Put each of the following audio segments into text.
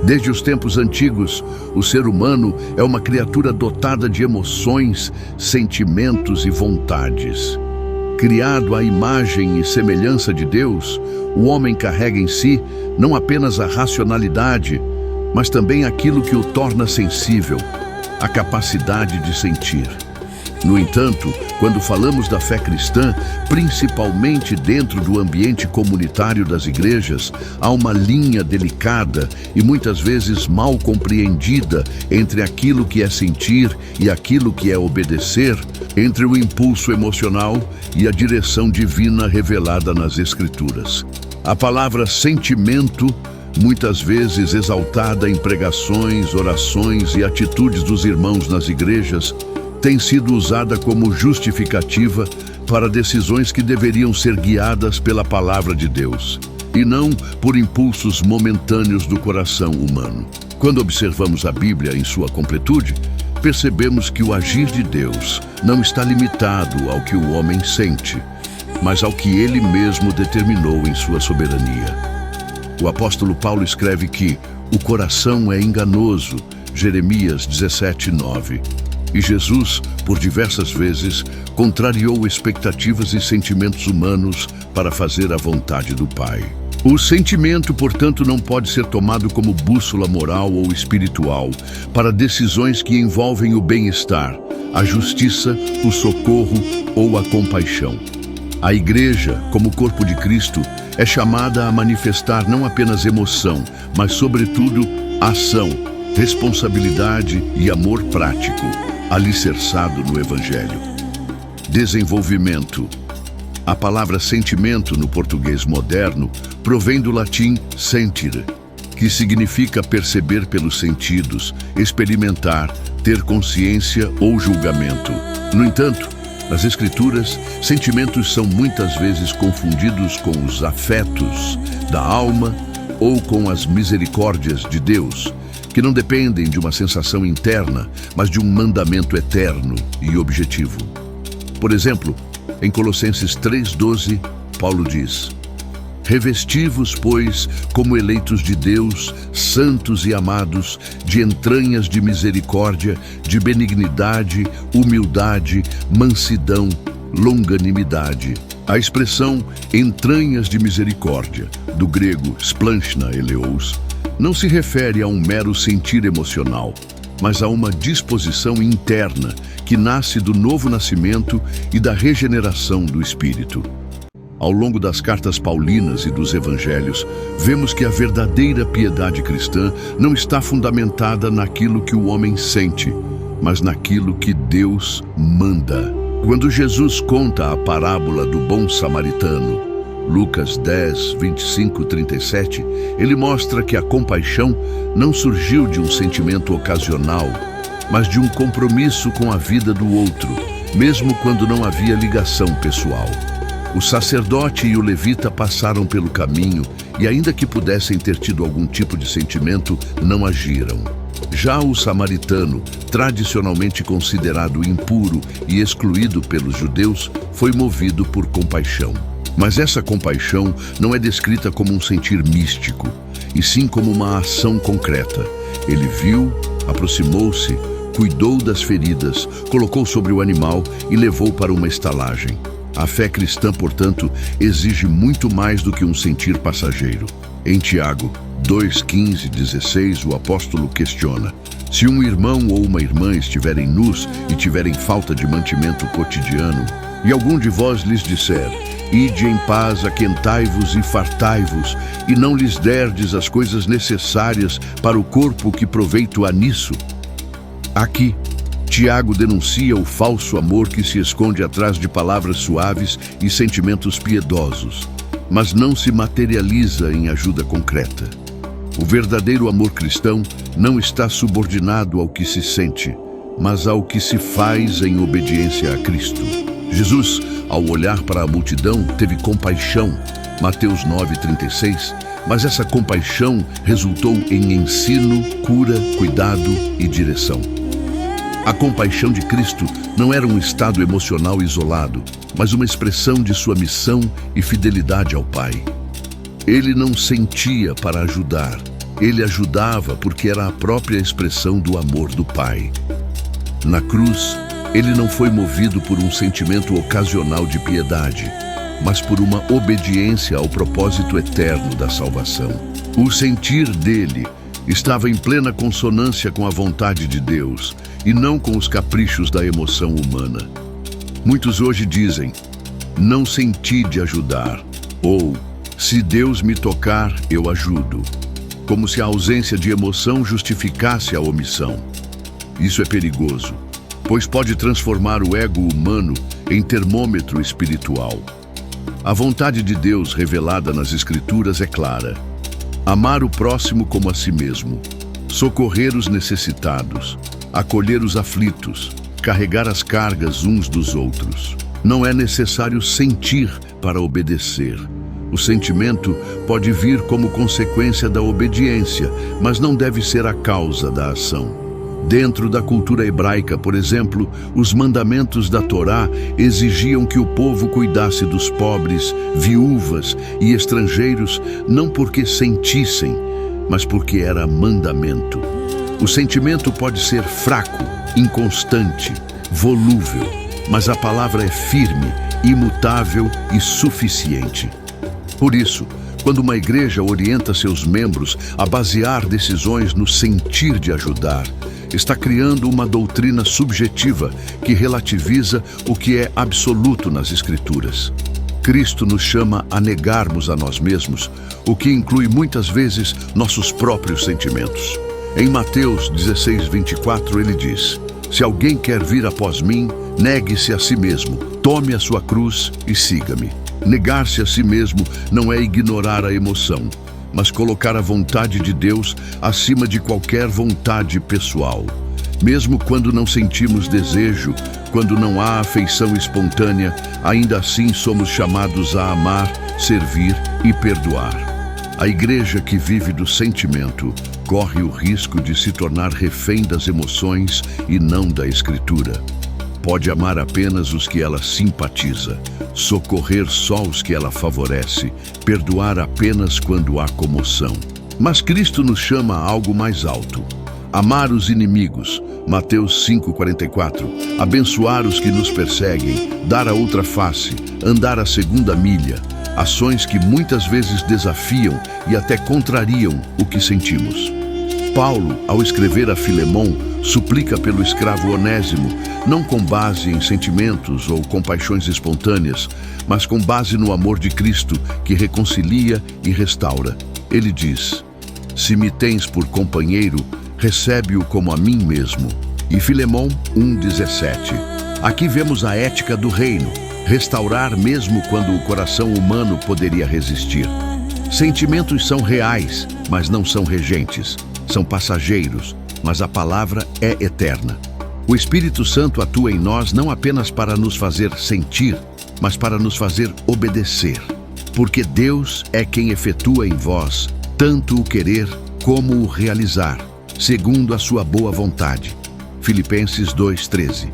Desde os tempos antigos, o ser humano é uma criatura dotada de emoções, sentimentos e vontades. Criado à imagem e semelhança de Deus, o homem carrega em si não apenas a racionalidade, mas também aquilo que o torna sensível, a capacidade de sentir. No entanto, quando falamos da fé cristã, principalmente dentro do ambiente comunitário das igrejas, há uma linha delicada e muitas vezes mal compreendida entre aquilo que é sentir e aquilo que é obedecer, entre o impulso emocional e a direção divina revelada nas Escrituras. A palavra sentimento, muitas vezes exaltada em pregações, orações e atitudes dos irmãos nas igrejas, tem sido usada como justificativa para decisões que deveriam ser guiadas pela palavra de Deus, e não por impulsos momentâneos do coração humano. Quando observamos a Bíblia em sua completude, percebemos que o agir de Deus não está limitado ao que o homem sente, mas ao que ele mesmo determinou em sua soberania. O apóstolo Paulo escreve que o coração é enganoso, Jeremias 17:9. E Jesus, por diversas vezes, contrariou expectativas e sentimentos humanos para fazer a vontade do Pai. O sentimento, portanto, não pode ser tomado como bússola moral ou espiritual para decisões que envolvem o bem-estar, a justiça, o socorro ou a compaixão. A Igreja, como corpo de Cristo, é chamada a manifestar não apenas emoção, mas, sobretudo, ação, responsabilidade e amor prático, alicerçado no Evangelho. Desenvolvimento. A palavra sentimento no português moderno provém do latim sentire, que significa perceber pelos sentidos, experimentar, ter consciência ou julgamento. No entanto, nas Escrituras, sentimentos são muitas vezes confundidos com os afetos da alma ou com as misericórdias de Deus, que não dependem de uma sensação interna, mas de um mandamento eterno e objetivo. Por exemplo, em Colossenses 3:12, Paulo diz: revesti-vos, pois, como eleitos de Deus, santos e amados, de entranhas de misericórdia, de benignidade, humildade, mansidão, longanimidade. A expressão entranhas de misericórdia, do grego splanchna eleos, não se refere a um mero sentir emocional, mas a uma disposição interna que nasce do novo nascimento e da regeneração do espírito. Ao longo das cartas paulinas e dos evangelhos, vemos que a verdadeira piedade cristã não está fundamentada naquilo que o homem sente, mas naquilo que Deus manda. Quando Jesus conta a parábola do bom samaritano, Lucas 10, 25-37, ele mostra que a compaixão não surgiu de um sentimento ocasional, mas de um compromisso com a vida do outro, mesmo quando não havia ligação pessoal. O sacerdote e o levita passaram pelo caminho e, ainda que pudessem ter tido algum tipo de sentimento, não agiram. Já o samaritano, tradicionalmente considerado impuro e excluído pelos judeus, foi movido por compaixão. Mas essa compaixão não é descrita como um sentir místico, e sim como uma ação concreta. Ele viu, aproximou-se, cuidou das feridas, colocou sobre o animal e levou para uma estalagem. A fé cristã, portanto, exige muito mais do que um sentir passageiro. Em Tiago 2:15-16, o apóstolo questiona: se um irmão ou uma irmã estiverem nus e tiverem falta de mantimento cotidiano, e algum de vós lhes disser: ide em paz, aquentai-vos e fartai-vos, e não lhes derdes as coisas necessárias para o corpo, que proveito há nisso? Aqui, Tiago denuncia o falso amor que se esconde atrás de palavras suaves e sentimentos piedosos, mas não se materializa em ajuda concreta. O verdadeiro amor cristão não está subordinado ao que se sente, mas ao que se faz em obediência a Cristo. Jesus, ao olhar para a multidão, teve compaixão, Mateus 9:36, mas essa compaixão resultou em ensino, cura, cuidado e direção. A compaixão de Cristo não era um estado emocional isolado, mas uma expressão de sua missão e fidelidade ao Pai. Ele não sentia para ajudar, Ele ajudava porque era a própria expressão do amor do Pai. Na cruz, ele não foi movido por um sentimento ocasional de piedade, mas por uma obediência ao propósito eterno da salvação. O sentir dele estava em plena consonância com a vontade de Deus e não com os caprichos da emoção humana. Muitos hoje dizem, não senti de ajudar, ou se Deus me tocar, eu ajudo, como se a ausência de emoção justificasse a omissão. Isso é perigoso, pois pode transformar o ego humano em termômetro espiritual. A vontade de Deus revelada nas Escrituras é clara: amar o próximo como a si mesmo, socorrer os necessitados, acolher os aflitos, carregar as cargas uns dos outros. Não é necessário sentir para obedecer. O sentimento pode vir como consequência da obediência, mas não deve ser a causa da ação. Dentro da cultura hebraica, por exemplo, os mandamentos da Torá exigiam que o povo cuidasse dos pobres, viúvas e estrangeiros, não porque sentissem, mas porque era mandamento. O sentimento pode ser fraco, inconstante, volúvel, mas a palavra é firme, imutável e suficiente. Por isso, quando uma igreja orienta seus membros a basear decisões no sentir de ajudar, está criando uma doutrina subjetiva que relativiza o que é absoluto nas Escrituras. Cristo nos chama a negarmos a nós mesmos, o que inclui muitas vezes nossos próprios sentimentos. Em Mateus 16:24 ele diz: se alguém quer vir após mim, negue-se a si mesmo, tome a sua cruz e siga-me. Negar-se a si mesmo não é ignorar a emoção, mas colocar a vontade de Deus acima de qualquer vontade pessoal. Mesmo quando não sentimos desejo, quando não há afeição espontânea, ainda assim somos chamados a amar, servir e perdoar. A igreja que vive do sentimento corre o risco de se tornar refém das emoções e não da Escritura. Pode amar apenas os que ela simpatiza, socorrer só os que ela favorece, perdoar apenas quando há comoção. Mas Cristo nos chama a algo mais alto. Amar os inimigos, Mateus 5:44, abençoar os que nos perseguem, dar a outra face, andar a segunda milha, ações que muitas vezes desafiam e até contrariam o que sentimos. Paulo, ao escrever a Filemon, suplica pelo escravo Onésimo, não com base em sentimentos ou compaixões espontâneas, mas com base no amor de Cristo, que reconcilia e restaura. Ele diz: se me tens por companheiro, recebe-o como a mim mesmo. E Filemon 1:17. Aqui vemos a ética do reino, restaurar mesmo quando o coração humano poderia resistir. Sentimentos são reais, mas não são regentes. São passageiros, mas a palavra é eterna. O Espírito Santo atua em nós não apenas para nos fazer sentir, mas para nos fazer obedecer. Porque Deus é quem efetua em vós tanto o querer como o realizar, segundo a sua boa vontade. Filipenses 2:13.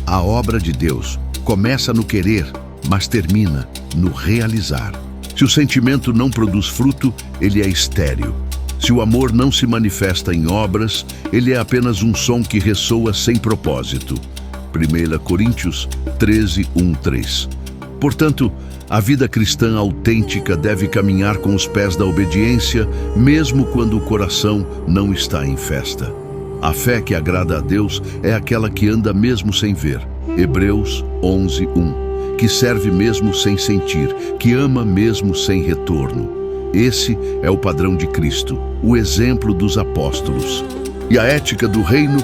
A obra de Deus começa no querer, mas termina no realizar. Se o sentimento não produz fruto, ele é estéril. Se o amor não se manifesta em obras, ele é apenas um som que ressoa sem propósito. 1 Coríntios 13:1-3. Portanto, a vida cristã autêntica deve caminhar com os pés da obediência, mesmo quando o coração não está em festa. A fé que agrada a Deus é aquela que anda mesmo sem ver. Hebreus 11:1. Que serve mesmo sem sentir, que ama mesmo sem retorno. Esse é o padrão de Cristo, o exemplo dos apóstolos. E a ética do reino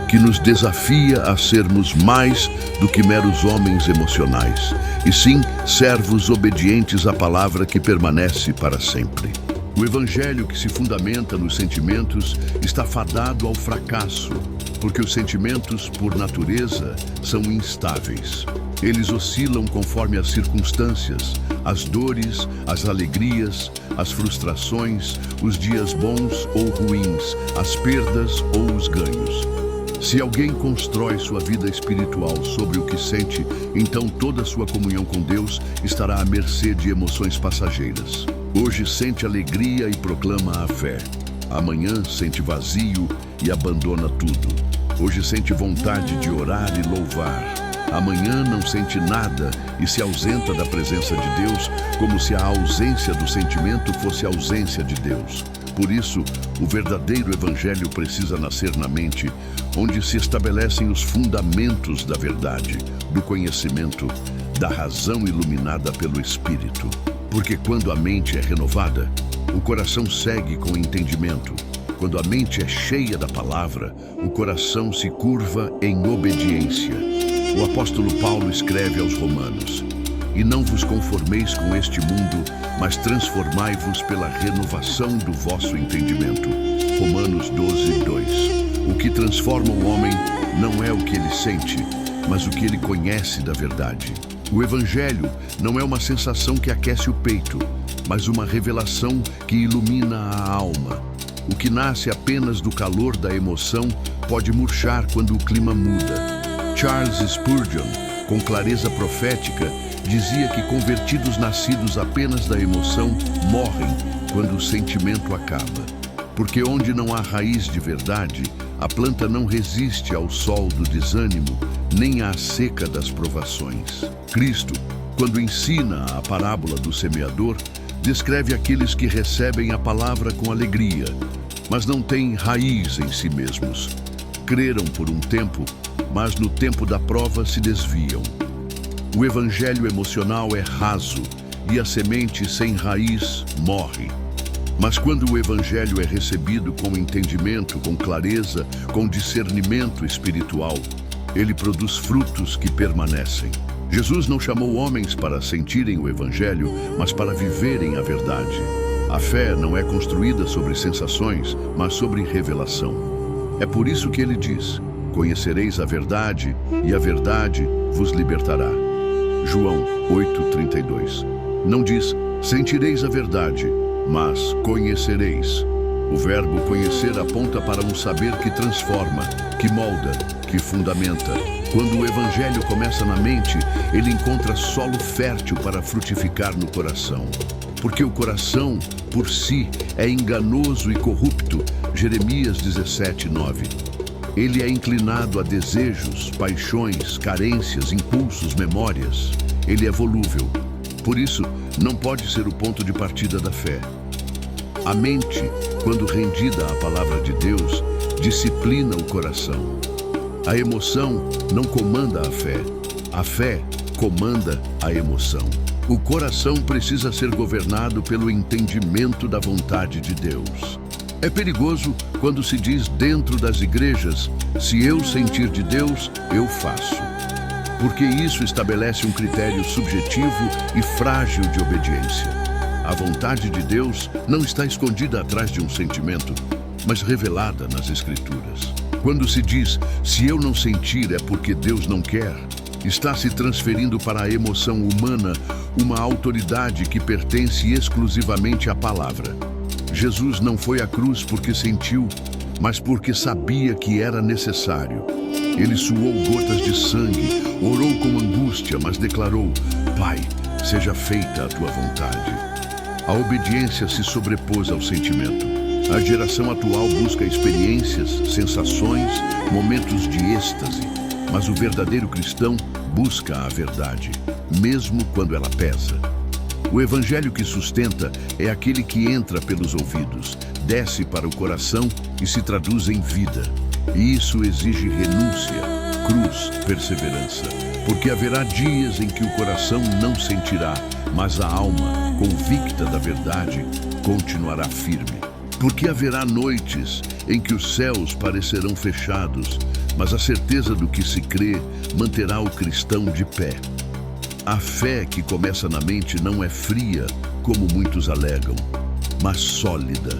que nos desafia a sermos mais do que meros homens emocionais, e sim servos obedientes à palavra que permanece para sempre. O evangelho que se fundamenta nos sentimentos está fadado ao fracasso, porque os sentimentos, por natureza, são instáveis. Eles oscilam conforme as circunstâncias, as dores, as alegrias, as frustrações, os dias bons ou ruins, as perdas ou os ganhos. Se alguém constrói sua vida espiritual sobre o que sente, então toda sua comunhão com Deus estará à mercê de emoções passageiras. Hoje sente alegria e proclama a fé. Amanhã sente vazio e abandona tudo. Hoje sente vontade de orar e louvar. Amanhã não sente nada e se ausenta da presença de Deus, como se a ausência do sentimento fosse a ausência de Deus. Por isso, o verdadeiro evangelho precisa nascer na mente, onde se estabelecem os fundamentos da verdade, do conhecimento, da razão iluminada pelo Espírito. Porque quando a mente é renovada, o coração segue com entendimento. Quando a mente é cheia da palavra, o coração se curva em obediência. O apóstolo Paulo escreve aos Romanos: "E não vos conformeis com este mundo, mas transformai-vos pela renovação do vosso entendimento." Romanos 12, 2. O que transforma o homem não é o que ele sente, mas o que ele conhece da verdade. O Evangelho não é uma sensação que aquece o peito, mas uma revelação que ilumina a alma. O que nasce apenas do calor da emoção pode murchar quando o clima muda. Charles Spurgeon, com clareza profética, dizia que convertidos nascidos apenas da emoção morrem quando o sentimento acaba. Porque onde não há raiz de verdade, a planta não resiste ao sol do desânimo, nem à seca das provações. Cristo, quando ensina a parábola do semeador, descreve aqueles que recebem a palavra com alegria, mas não têm raiz em si mesmos. Creram por um tempo, mas no tempo da prova se desviam. O evangelho emocional é raso e a semente sem raiz morre. Mas quando o evangelho é recebido com entendimento, com clareza, com discernimento espiritual, ele produz frutos que permanecem. Jesus não chamou homens para sentirem o evangelho, mas para viverem a verdade. A fé não é construída sobre sensações, mas sobre revelação. É por isso que ele diz: "Conhecereis a verdade, e a verdade vos libertará." João 8:32. Não diz: "Sentireis a verdade", mas "conhecereis." O verbo conhecer aponta para um saber que transforma, que molda, que fundamenta. Quando o evangelho começa na mente, ele encontra solo fértil para frutificar no coração. Porque o coração, por si, é enganoso e corrupto. Jeremias 17:9. Ele é inclinado a desejos, paixões, carências, impulsos, memórias. Ele é volúvel. Por isso, não pode ser o ponto de partida da fé. A mente, quando rendida à palavra de Deus, disciplina o coração. A emoção não comanda a fé comanda a emoção. O coração precisa ser governado pelo entendimento da vontade de Deus. É perigoso quando se diz dentro das igrejas: "Se eu sentir de Deus, eu faço." Porque isso estabelece um critério subjetivo e frágil de obediência. A vontade de Deus não está escondida atrás de um sentimento, mas revelada nas Escrituras. Quando se diz "se eu não sentir é porque Deus não quer", está se transferindo para a emoção humana uma autoridade que pertence exclusivamente à palavra. Jesus não foi à cruz porque sentiu, mas porque sabia que era necessário. Ele suou gotas de sangue, orou com angústia, mas declarou: "Pai, seja feita a tua vontade." A obediência se sobrepôs ao sentimento. A geração atual busca experiências, sensações, momentos de êxtase, mas o verdadeiro cristão busca a verdade, mesmo quando ela pesa. O evangelho que sustenta é aquele que entra pelos ouvidos, desce para o coração e se traduz em vida. E isso exige renúncia, cruz, perseverança. Porque haverá dias em que o coração não sentirá, mas a alma, convicta da verdade, continuará firme. Porque haverá noites em que os céus parecerão fechados, mas a certeza do que se crê manterá o cristão de pé. A fé que começa na mente não é fria, como muitos alegam, mas sólida.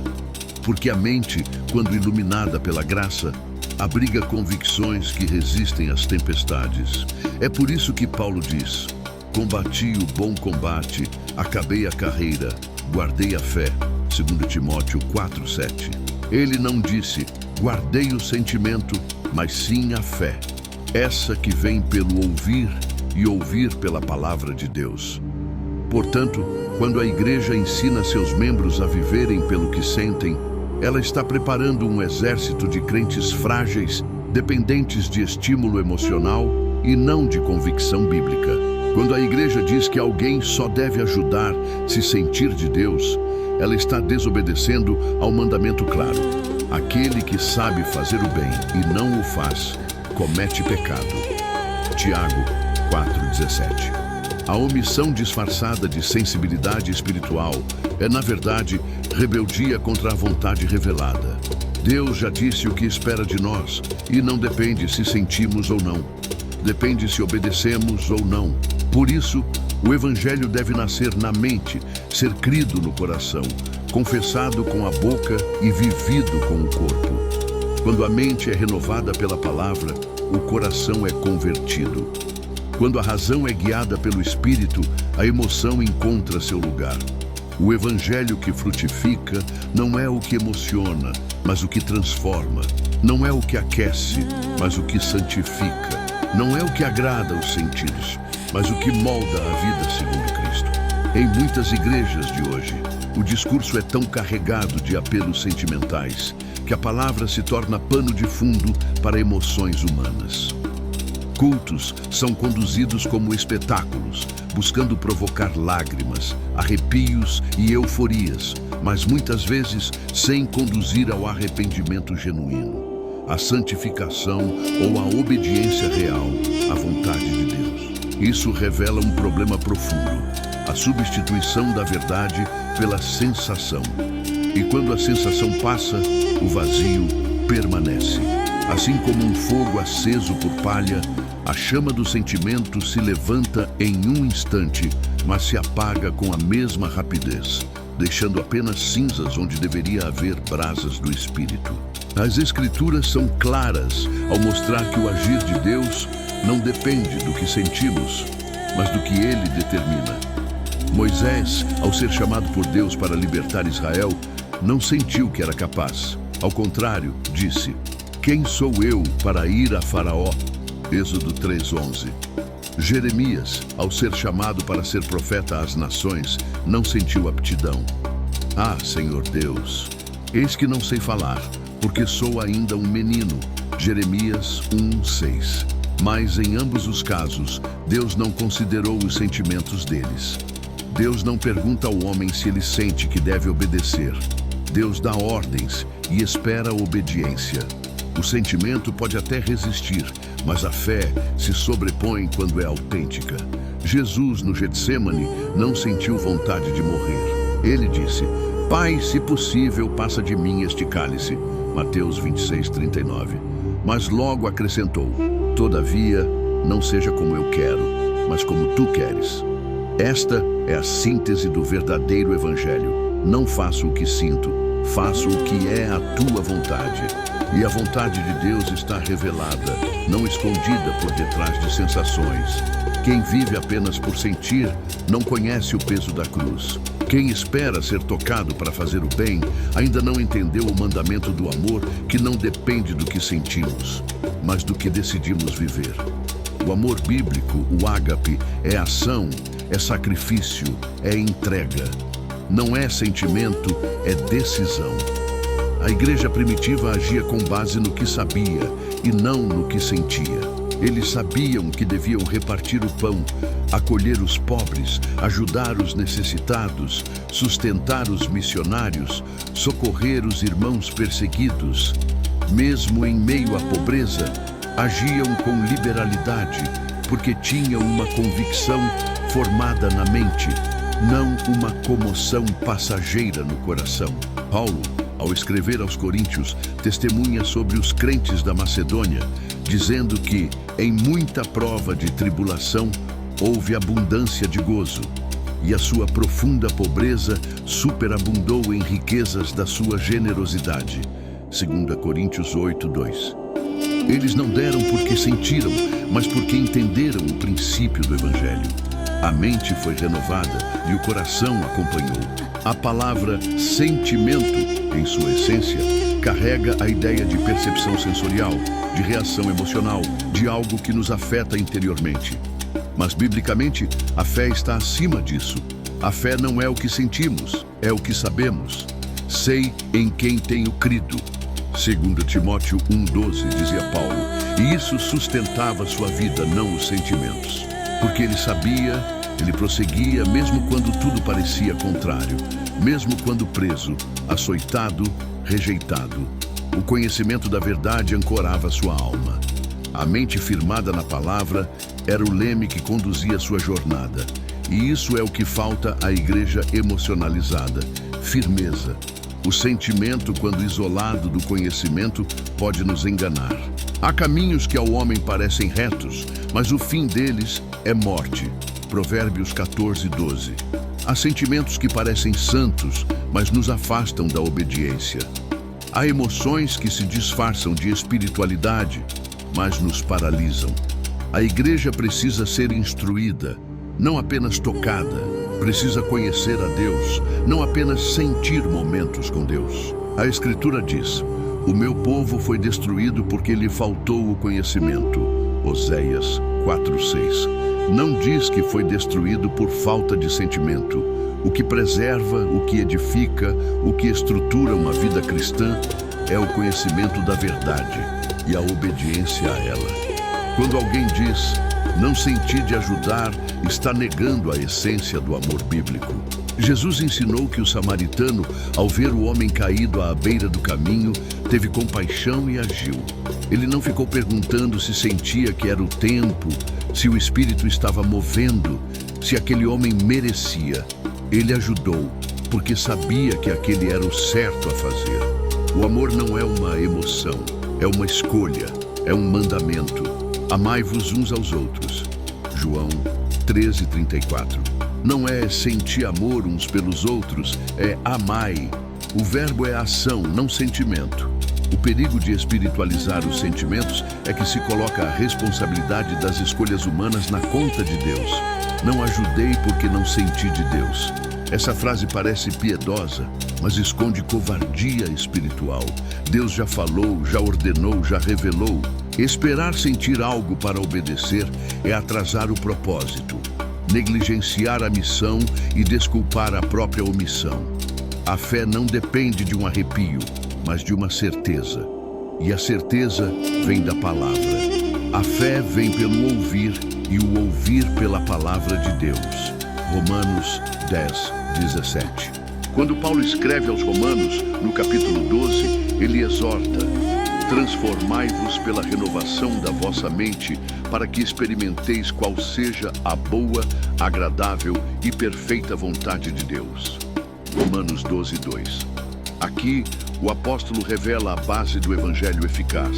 Porque a mente, quando iluminada pela graça, abriga convicções que resistem às tempestades. É por isso que Paulo diz: "Combati o bom combate, acabei a carreira, guardei a fé." 2 Timóteo 4:7. Ele não disse: "Guardei o sentimento", mas sim a fé. Essa que vem pelo ouvir e ouvir pela palavra de Deus. Portanto, quando a igreja ensina seus membros a viverem pelo que sentem, Ela está preparando um exército de crentes frágeis, dependentes de estímulo emocional e não de convicção bíblica. Quando a igreja diz que alguém só deve ajudar se sentir de Deus, ela está desobedecendo ao mandamento claro: aquele que sabe fazer o bem e não o faz, comete pecado. Tiago 4,17. A omissão disfarçada de sensibilidade espiritual é, na verdade, rebeldia contra a vontade revelada. Deus já disse o que espera de nós e não depende se sentimos ou não. Depende se obedecemos ou não. Por isso, o Evangelho deve nascer na mente, ser crido no coração, confessado com a boca e vivido com o corpo. Quando a mente é renovada pela palavra, o coração é convertido. Quando a razão é guiada pelo Espírito, a emoção encontra seu lugar. O Evangelho que frutifica não é o que emociona, mas o que transforma. Não é o que aquece, mas o que santifica. Não é o que agrada os sentidos, mas o que molda a vida segundo Cristo. Em muitas igrejas de hoje, o discurso é tão carregado de apelos sentimentais que a palavra se torna pano de fundo para emoções humanas. Cultos são conduzidos como espetáculos, buscando provocar lágrimas, arrepios e euforias, mas muitas vezes sem conduzir ao arrependimento genuíno, à santificação ou à obediência real à vontade de Deus. Isso revela um problema profundo: a substituição da verdade pela sensação. E quando a sensação passa, o vazio permanece. Assim como um fogo aceso por palha, a chama do sentimento se levanta em um instante, mas se apaga com a mesma rapidez, deixando apenas cinzas onde deveria haver brasas do Espírito. As Escrituras são claras ao mostrar que o agir de Deus não depende do que sentimos, mas do que Ele determina. Moisés, ao ser chamado por Deus para libertar Israel, não sentiu que era capaz. Ao contrário, disse: "Quem sou eu para ir a Faraó?" Êxodo 3:11. Jeremias, ao ser chamado para ser profeta às nações, não sentiu aptidão. "Ah, Senhor Deus, eis que não sei falar, porque sou ainda um menino." Jeremias 1:6. Mas em ambos os casos, Deus não considerou os sentimentos deles. Deus não pergunta ao homem se ele sente que deve obedecer. Deus dá ordens e espera a obediência. O sentimento pode até resistir, mas a fé se sobrepõe quando é autêntica. Jesus, no Getsêmani, não sentiu vontade de morrer. Ele disse: "Pai, se possível, passa de mim este cálice." Mateus 26:39. Mas logo acrescentou: "Todavia, não seja como eu quero, mas como tu queres." Esta é a síntese do verdadeiro Evangelho. Não faço o que sinto, faço o que é a tua vontade. E a vontade de Deus está revelada, não escondida por detrás de sensações. Quem vive apenas por sentir, não conhece o peso da cruz. Quem espera ser tocado para fazer o bem, ainda não entendeu o mandamento do amor, que não depende do que sentimos, mas do que decidimos viver. O amor bíblico, o ágape, é ação, é sacrifício, é entrega. Não é sentimento, é decisão. A igreja primitiva agia com base no que sabia e não no que sentia. Eles sabiam que deviam repartir o pão, acolher os pobres, ajudar os necessitados, sustentar os missionários, socorrer os irmãos perseguidos. Mesmo em meio à pobreza, agiam com liberalidade, porque tinham uma convicção formada na mente, não uma comoção passageira no coração. Paulo, ao escrever aos Coríntios, testemunha sobre os crentes da Macedônia, dizendo que, em muita prova de tribulação, houve abundância de gozo, e a sua profunda pobreza superabundou em riquezas da sua generosidade. 2 Coríntios 8:2. Eles não deram porque sentiram, mas porque entenderam o princípio do Evangelho. A mente foi renovada e o coração acompanhou. A palavra sentimento, em sua essência, carrega a ideia de percepção sensorial, de reação emocional, de algo que nos afeta interiormente. Mas, biblicamente, a fé está acima disso. A fé não é o que sentimos, é o que sabemos. sei em quem tenho crido. 2 Timóteo 1,12, dizia Paulo, e isso sustentava sua vida, não os sentimentos. Porque ele sabia, ele prosseguia, mesmo quando tudo parecia contrário, mesmo quando preso, açoitado, rejeitado. O conhecimento da verdade ancorava sua alma. A mente firmada na palavra era o leme que conduzia sua jornada. E isso é o que falta à igreja emocionalizada: firmeza. O sentimento, quando isolado do conhecimento, pode nos enganar. Há caminhos que ao homem parecem retos, mas o fim deles é morte. Provérbios 14:12. Há sentimentos que parecem santos, mas nos afastam da obediência. Há emoções que se disfarçam de espiritualidade, mas nos paralisam. A igreja precisa ser instruída, não apenas tocada. Precisa conhecer a Deus, não apenas sentir momentos com Deus. A Escritura diz: o meu povo foi destruído porque lhe faltou o conhecimento. Oséias 4:6. Não diz que foi destruído por falta de sentimento. O que preserva, o que edifica, o que estrutura uma vida cristã é o conhecimento da verdade e a obediência a ela. Quando alguém diz: não sentir de ajudar, está negando a essência do amor bíblico. Jesus ensinou que o samaritano, ao ver o homem caído à beira do caminho, teve compaixão e agiu. Ele não ficou perguntando se sentia que era o tempo, se o Espírito estava movendo, se aquele homem merecia. Ele ajudou, porque sabia que aquele era o certo a fazer. O amor não é uma emoção, é uma escolha, é um mandamento. Amai-vos uns aos outros. João 13:34. Não é sentir amor uns pelos outros, é amai. O verbo é ação, não sentimento. O perigo de espiritualizar os sentimentos é que se coloca a responsabilidade das escolhas humanas na conta de Deus. Não ajudei porque não senti de Deus. Essa frase parece piedosa, mas esconde covardia espiritual. Deus já falou, já ordenou, já revelou. Esperar sentir algo para obedecer é atrasar o propósito, negligenciar a missão e desculpar a própria omissão. A fé não depende de um arrepio, mas de uma certeza. E a certeza vem da palavra. A fé vem pelo ouvir e o ouvir pela palavra de Deus. Romanos 10:17. Quando Paulo escreve aos Romanos, no capítulo 12, ele exorta: transformai-vos pela renovação da vossa mente, para que experimenteis qual seja a boa, agradável e perfeita vontade de Deus. Romanos 12:2. Aqui, o apóstolo revela a base do evangelho eficaz,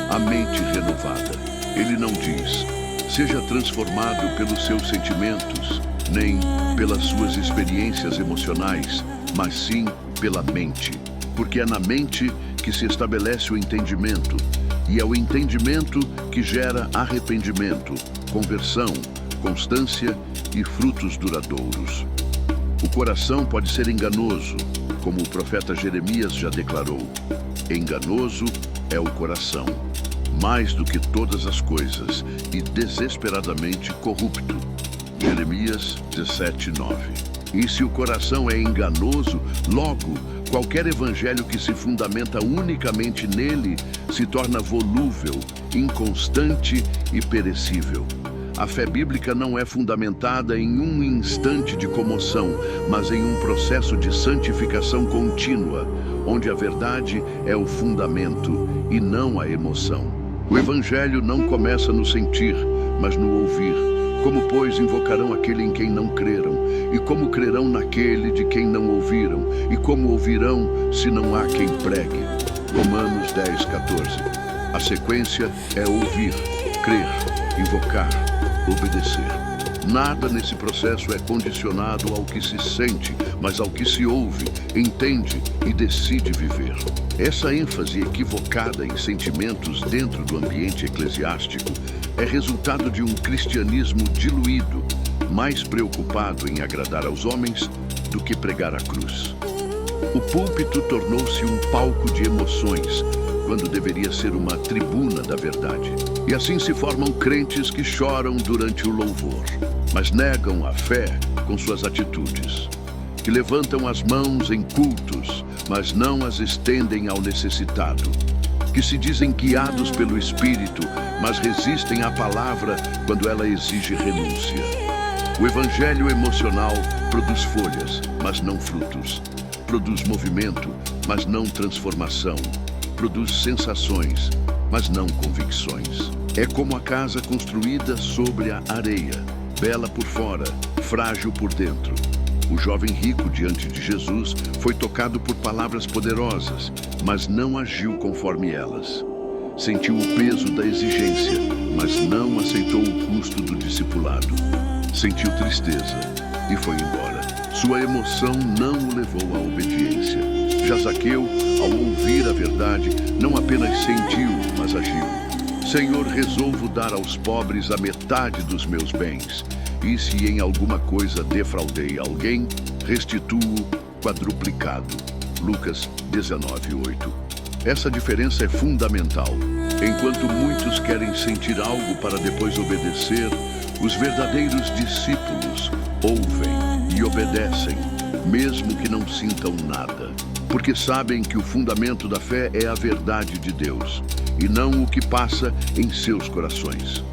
a mente renovada. Ele não diz: seja transformado pelos seus sentimentos, nem pelas suas experiências emocionais, mas sim pela mente. Porque é na mente que se estabelece o entendimento, e é o entendimento que gera arrependimento, conversão, constância e frutos duradouros. O coração pode ser enganoso, como o profeta Jeremias já declarou. Enganoso é o coração, mais do que todas as coisas, e desesperadamente corrupto. Jeremias 17:9. E se o coração é enganoso, logo, qualquer evangelho que se fundamenta unicamente nele se torna volúvel, inconstante e perecível. A fé bíblica não é fundamentada em um instante de comoção, mas em um processo de santificação contínua, onde a verdade é o fundamento e não a emoção. O evangelho não começa no sentir, mas no ouvir. Como, pois, invocarão aquele em quem não creram? E como crerão naquele de quem não ouviram? E como ouvirão se não há quem pregue? Romanos 10:14. A sequência é ouvir, crer, invocar, obedecer. Nada nesse processo é condicionado ao que se sente, mas ao que se ouve, entende e decide viver. Essa ênfase equivocada em sentimentos dentro do ambiente eclesiástico é resultado de um cristianismo diluído, mais preocupado em agradar aos homens do que pregar a cruz. O púlpito tornou-se um palco de emoções, quando deveria ser uma tribuna da verdade. E assim se formam crentes que choram durante o louvor, mas negam a fé com suas atitudes, que levantam as mãos em cultos, mas não as estendem ao necessitado. Que se dizem guiados pelo Espírito, mas resistem à palavra quando ela exige renúncia. O evangelho emocional produz folhas, mas não frutos. Produz movimento, mas não transformação. Produz sensações, mas não convicções. É como a casa construída sobre a areia, bela por fora, frágil por dentro. O jovem rico diante de Jesus foi tocado por palavras poderosas, mas não agiu conforme elas. Sentiu o peso da exigência, mas não aceitou o custo do discipulado. Sentiu tristeza e foi embora. Sua emoção não o levou à obediência. Já Zaqueu, ao ouvir a verdade, não apenas sentiu, mas agiu. Senhor, resolvo dar aos pobres a metade dos meus bens. E se em alguma coisa defraudei alguém, restituo quadruplicado. Lucas 19:8. Essa diferença é fundamental. Enquanto muitos querem sentir algo para depois obedecer, os verdadeiros discípulos ouvem e obedecem, mesmo que não sintam nada, porque sabem que o fundamento da fé é a verdade de Deus, e não o que passa em seus corações.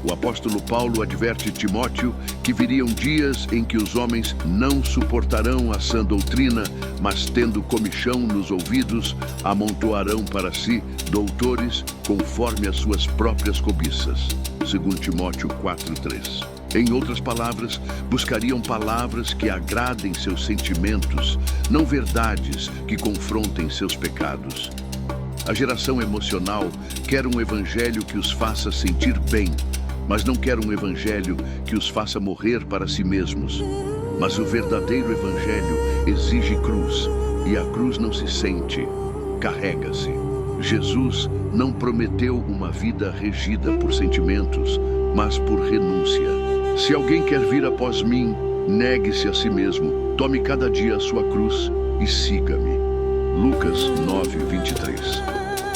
O apóstolo Paulo adverte Timóteo que viriam dias em que os homens não suportarão a sã doutrina, mas tendo comichão nos ouvidos, amontoarão para si doutores conforme as suas próprias cobiças. 2 Timóteo 4:3. Em outras palavras, buscariam palavras que agradem seus sentimentos, não verdades que confrontem seus pecados. A geração emocional quer um evangelho que os faça sentir bem, mas não quer um evangelho que os faça morrer para si mesmos. Mas o verdadeiro evangelho exige cruz, e a cruz não se sente, carrega-se. Jesus não prometeu uma vida regida por sentimentos, mas por renúncia. Se alguém quer vir após mim, negue-se a si mesmo, tome cada dia a sua cruz e siga-me. Lucas 9:23.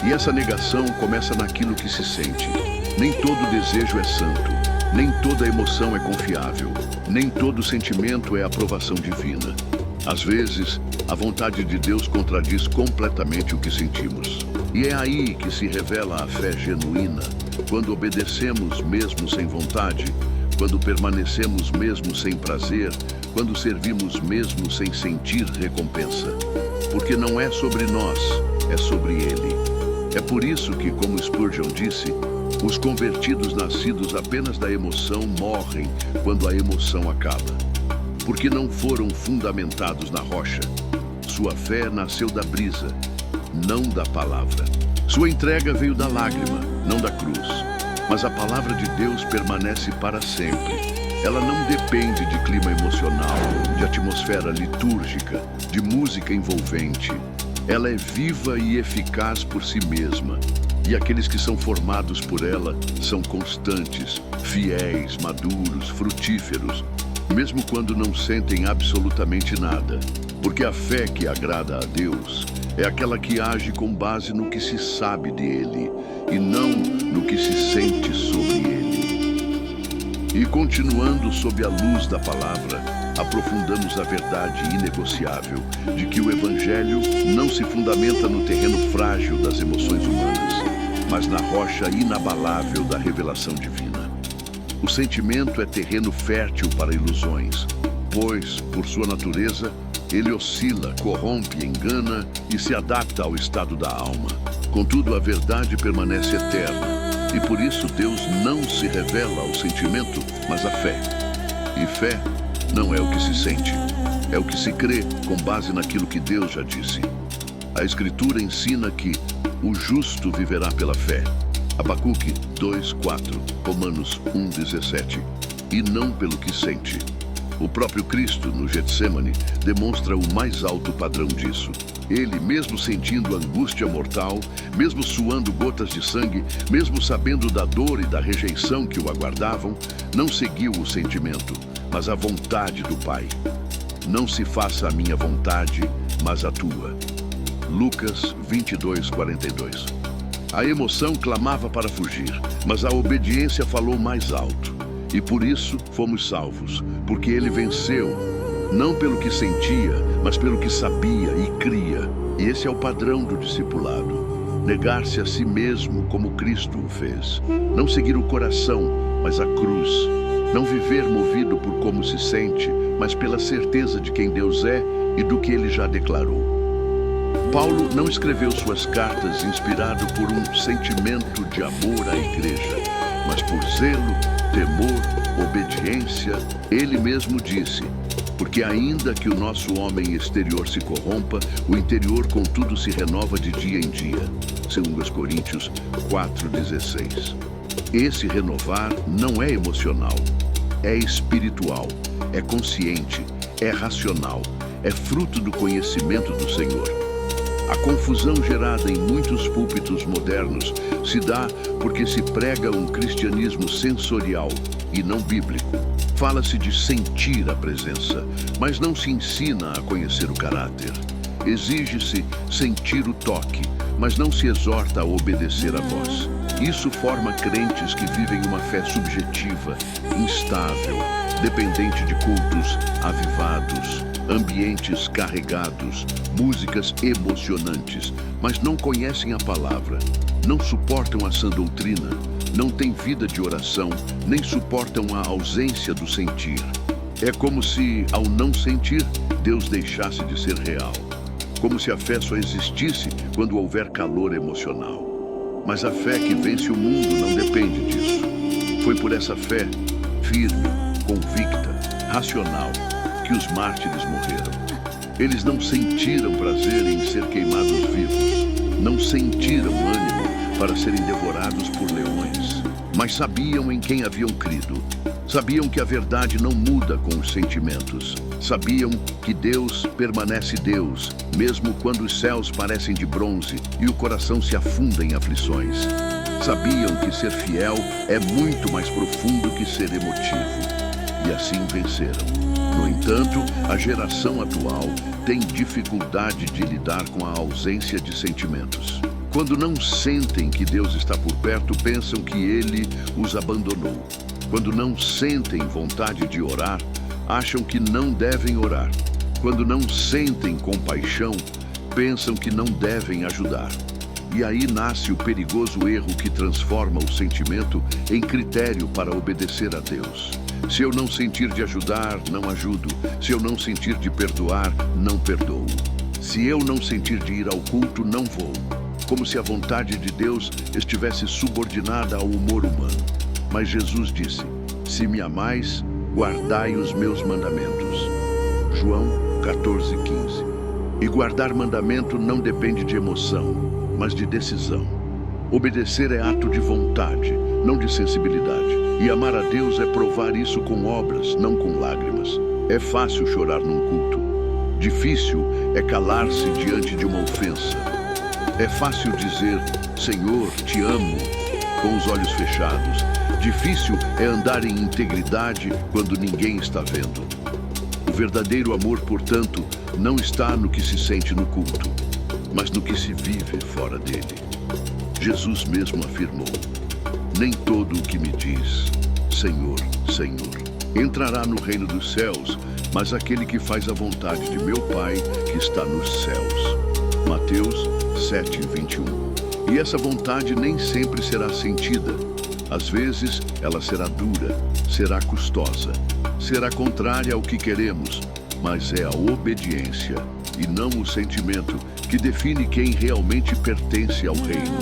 E essa negação começa naquilo que se sente. Nem todo desejo é santo, nem toda emoção é confiável, nem todo sentimento é aprovação divina. Às vezes, a vontade de Deus contradiz completamente o que sentimos. E é aí que se revela a fé genuína, quando obedecemos mesmo sem vontade, quando permanecemos mesmo sem prazer, quando servimos mesmo sem sentir recompensa. Porque não é sobre nós, é sobre Ele. É por isso que, como Spurgeon disse, os convertidos nascidos apenas da emoção morrem quando a emoção acaba, porque não foram fundamentados na rocha. Sua fé nasceu da brisa, não da palavra. Sua entrega veio da lágrima, não da cruz. Mas a palavra de Deus permanece para sempre. Ela não depende de clima emocional, de atmosfera litúrgica, de música envolvente. Ela é viva e eficaz por si mesma. E aqueles que são formados por ela são constantes, fiéis, maduros, frutíferos, mesmo quando não sentem absolutamente nada. Porque a fé que agrada a Deus é aquela que age com base no que se sabe dele e não no que se sente sobre ele. E continuando sob a luz da palavra, aprofundamos a verdade inegociável de que o Evangelho não se fundamenta no terreno frágil das emoções humanas, mas na rocha inabalável da revelação divina. O sentimento é terreno fértil para ilusões, pois, por sua natureza, ele oscila, corrompe, engana e se adapta ao estado da alma. Contudo, a verdade permanece eterna, e por isso Deus não se revela ao sentimento, mas à fé. E fé não é o que se sente, é o que se crê com base naquilo que Deus já disse. A Escritura ensina que o justo viverá pela fé. Abacuque 2:4, Romanos 1:17, e não pelo que sente. O próprio Cristo, no Getsêmani, demonstra o mais alto padrão disso. Ele, mesmo sentindo angústia mortal, mesmo suando gotas de sangue, mesmo sabendo da dor e da rejeição que o aguardavam, não seguiu o sentimento, mas a vontade do Pai. Não se faça a minha vontade, mas a tua. Lucas 22:42. A emoção clamava para fugir, mas a obediência falou mais alto. E por isso fomos salvos, porque ele venceu não pelo que sentia, mas pelo que sabia e cria. E esse é o padrão do discipulado: negar-se a si mesmo como Cristo o fez. Não seguir o coração, mas a cruz. Não viver movido por como se sente, mas pela certeza de quem Deus é e do que Ele já declarou. Paulo não escreveu suas cartas inspirado por um sentimento de amor à igreja, mas por zelo, temor, obediência. Ele mesmo disse: porque ainda que o nosso homem exterior se corrompa, o interior contudo se renova de dia em dia. 2 Coríntios 4,16. Esse renovar não é emocional, é espiritual, é consciente, é racional, é fruto do conhecimento do Senhor. A confusão gerada em muitos púlpitos modernos se dá porque se prega um cristianismo sensorial e não bíblico. Fala-se de sentir a presença, mas não se ensina a conhecer o caráter. Exige-se sentir o toque, mas não se exorta a obedecer à voz. Isso forma crentes que vivem uma fé subjetiva, instável, dependente de cultos avivados, ambientes carregados, músicas emocionantes, mas não conhecem a palavra, não suportam a sã doutrina, não têm vida de oração, nem suportam a ausência do sentir. É como se, ao não sentir, Deus deixasse de ser real. Como se a fé só existisse quando houver calor emocional. Mas a fé que vence o mundo não depende disso. Foi por essa fé, firme, convicta, racional, que os mártires morreram. Eles não sentiram prazer em ser queimados vivos. Não sentiram ânimo para serem devorados por leões. Mas sabiam em quem haviam crido. Sabiam que a verdade não muda com os sentimentos. Sabiam que Deus permanece Deus, mesmo quando os céus parecem de bronze e o coração se afunda em aflições. Sabiam que ser fiel é muito mais profundo que ser emotivo. E assim venceram. No entanto, a geração atual tem dificuldade de lidar com a ausência de sentimentos. Quando não sentem que Deus está por perto, pensam que Ele os abandonou. Quando não sentem vontade de orar, acham que não devem orar. Quando não sentem compaixão, pensam que não devem ajudar. E aí nasce o perigoso erro que transforma o sentimento em critério para obedecer a Deus. Se eu não sentir de ajudar, não ajudo. Se eu não sentir de perdoar, não perdoo. Se eu não sentir de ir ao culto, não vou. Como se a vontade de Deus estivesse subordinada ao humor humano. Mas Jesus disse: se me amais, guardai os meus mandamentos. João 14,15. E guardar mandamento não depende de emoção, mas de decisão. Obedecer é ato de vontade, não de sensibilidade. E amar a Deus é provar isso com obras, não com lágrimas. É fácil chorar num culto. Difícil é calar-se diante de uma ofensa. É fácil dizer: Senhor, te amo, com os olhos fechados. Difícil é andar em integridade quando ninguém está vendo. O verdadeiro amor, portanto, não está no que se sente no culto, mas no que se vive fora dele. Jesus mesmo afirmou: nem todo o que me diz, Senhor, Senhor, entrará no reino dos céus, mas aquele que faz a vontade de meu Pai que está nos céus. Mateus 7:21. E essa vontade nem sempre será sentida. Às vezes, ela será dura, será custosa, será contrária ao que queremos, mas é a obediência e não o sentimento que define quem realmente pertence ao reino.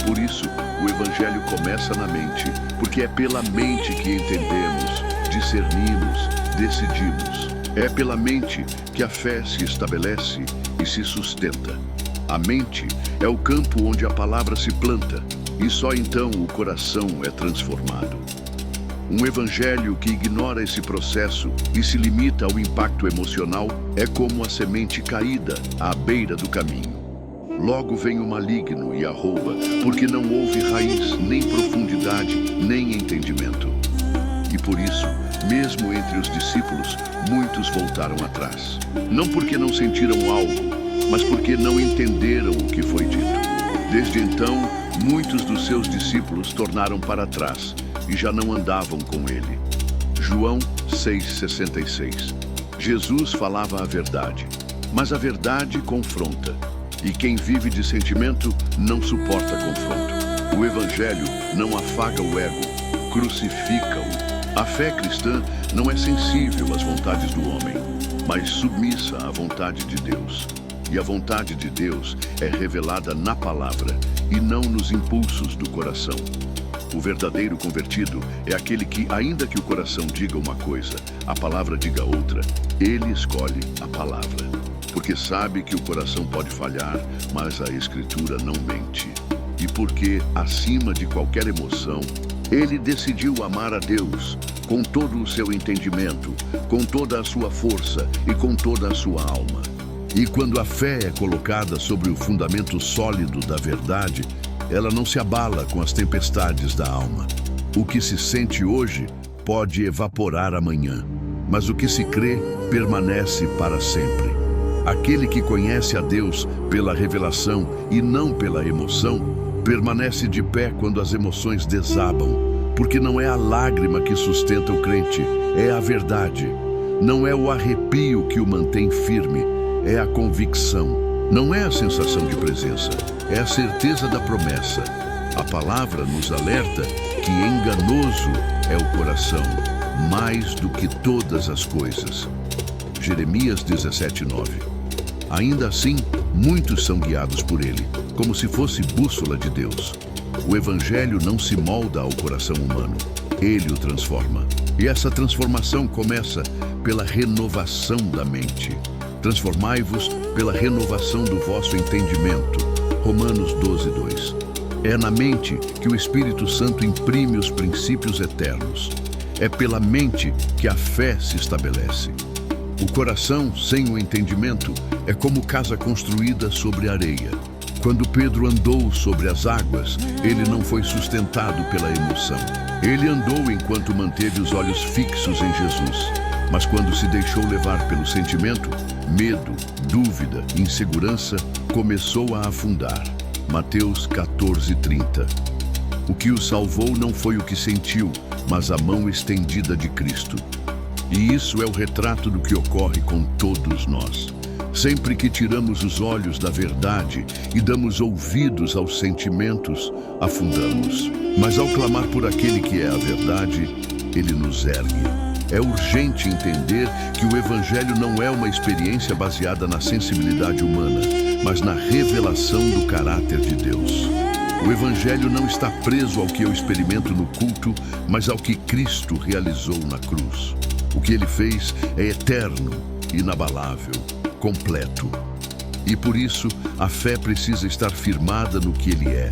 Por isso, o Evangelho começa na mente, porque é pela mente que entendemos, discernimos, decidimos. É pela mente que a fé se estabelece e se sustenta. A mente é o campo onde a palavra se planta, e só então o coração é transformado. Um evangelho que ignora esse processo e se limita ao impacto emocional é como a semente caída à beira do caminho. Logo vem o maligno e a rouba, porque não houve raiz, nem profundidade, nem entendimento. E por isso, mesmo entre os discípulos, muitos voltaram atrás. Não porque não sentiram algo, mas porque não entenderam o que foi dito. Desde então, muitos dos seus discípulos tornaram para trás e já não andavam com ele. João 6,66. Jesus falava a verdade, mas a verdade confronta. E quem vive de sentimento não suporta confronto. O Evangelho não afaga o ego, crucifica-o. A fé cristã não é sensível às vontades do homem, mas submissa à vontade de Deus. E a vontade de Deus é revelada na palavra e não nos impulsos do coração. O verdadeiro convertido é aquele que, ainda que o coração diga uma coisa, a palavra diga outra, ele escolhe a palavra. Porque sabe que o coração pode falhar, mas a Escritura não mente. E porque, acima de qualquer emoção, ele decidiu amar a Deus com todo o seu entendimento, com toda a sua força e com toda a sua alma. E quando a fé é colocada sobre o fundamento sólido da verdade, ela não se abala com as tempestades da alma. O que se sente hoje pode evaporar amanhã, mas o que se crê permanece para sempre. Aquele que conhece a Deus pela revelação e não pela emoção, permanece de pé quando as emoções desabam, porque não é a lágrima que sustenta o crente, é a verdade. Não é o arrepio que o mantém firme, é a convicção. Não é a sensação de presença, é a certeza da promessa. A palavra nos alerta que enganoso é o coração, mais do que todas as coisas. Jeremias 17:9. Ainda assim, muitos são guiados por ele, como se fosse bússola de Deus. O Evangelho não se molda ao coração humano, ele o transforma. E essa transformação começa pela renovação da mente. Transformai-vos pela renovação do vosso entendimento. Romanos 12:2. É na mente que o Espírito Santo imprime os princípios eternos. É pela mente que a fé se estabelece. O coração, sem o entendimento, é como casa construída sobre areia. Quando Pedro andou sobre as águas, ele não foi sustentado pela emoção. Ele andou enquanto manteve os olhos fixos em Jesus. Mas quando se deixou levar pelo sentimento, medo, dúvida, insegurança, começou a afundar. Mateus 14:30. O que o salvou não foi o que sentiu, mas a mão estendida de Cristo. E isso é o retrato do que ocorre com todos nós. Sempre que tiramos os olhos da verdade e damos ouvidos aos sentimentos, afundamos. Mas ao clamar por aquele que é a verdade, ele nos ergue. É urgente entender que o Evangelho não é uma experiência baseada na sensibilidade humana, mas na revelação do caráter de Deus. O Evangelho não está preso ao que eu experimento no culto, mas ao que Cristo realizou na cruz. O que ele fez é eterno, inabalável, completo. E por isso, a fé precisa estar firmada no que ele é,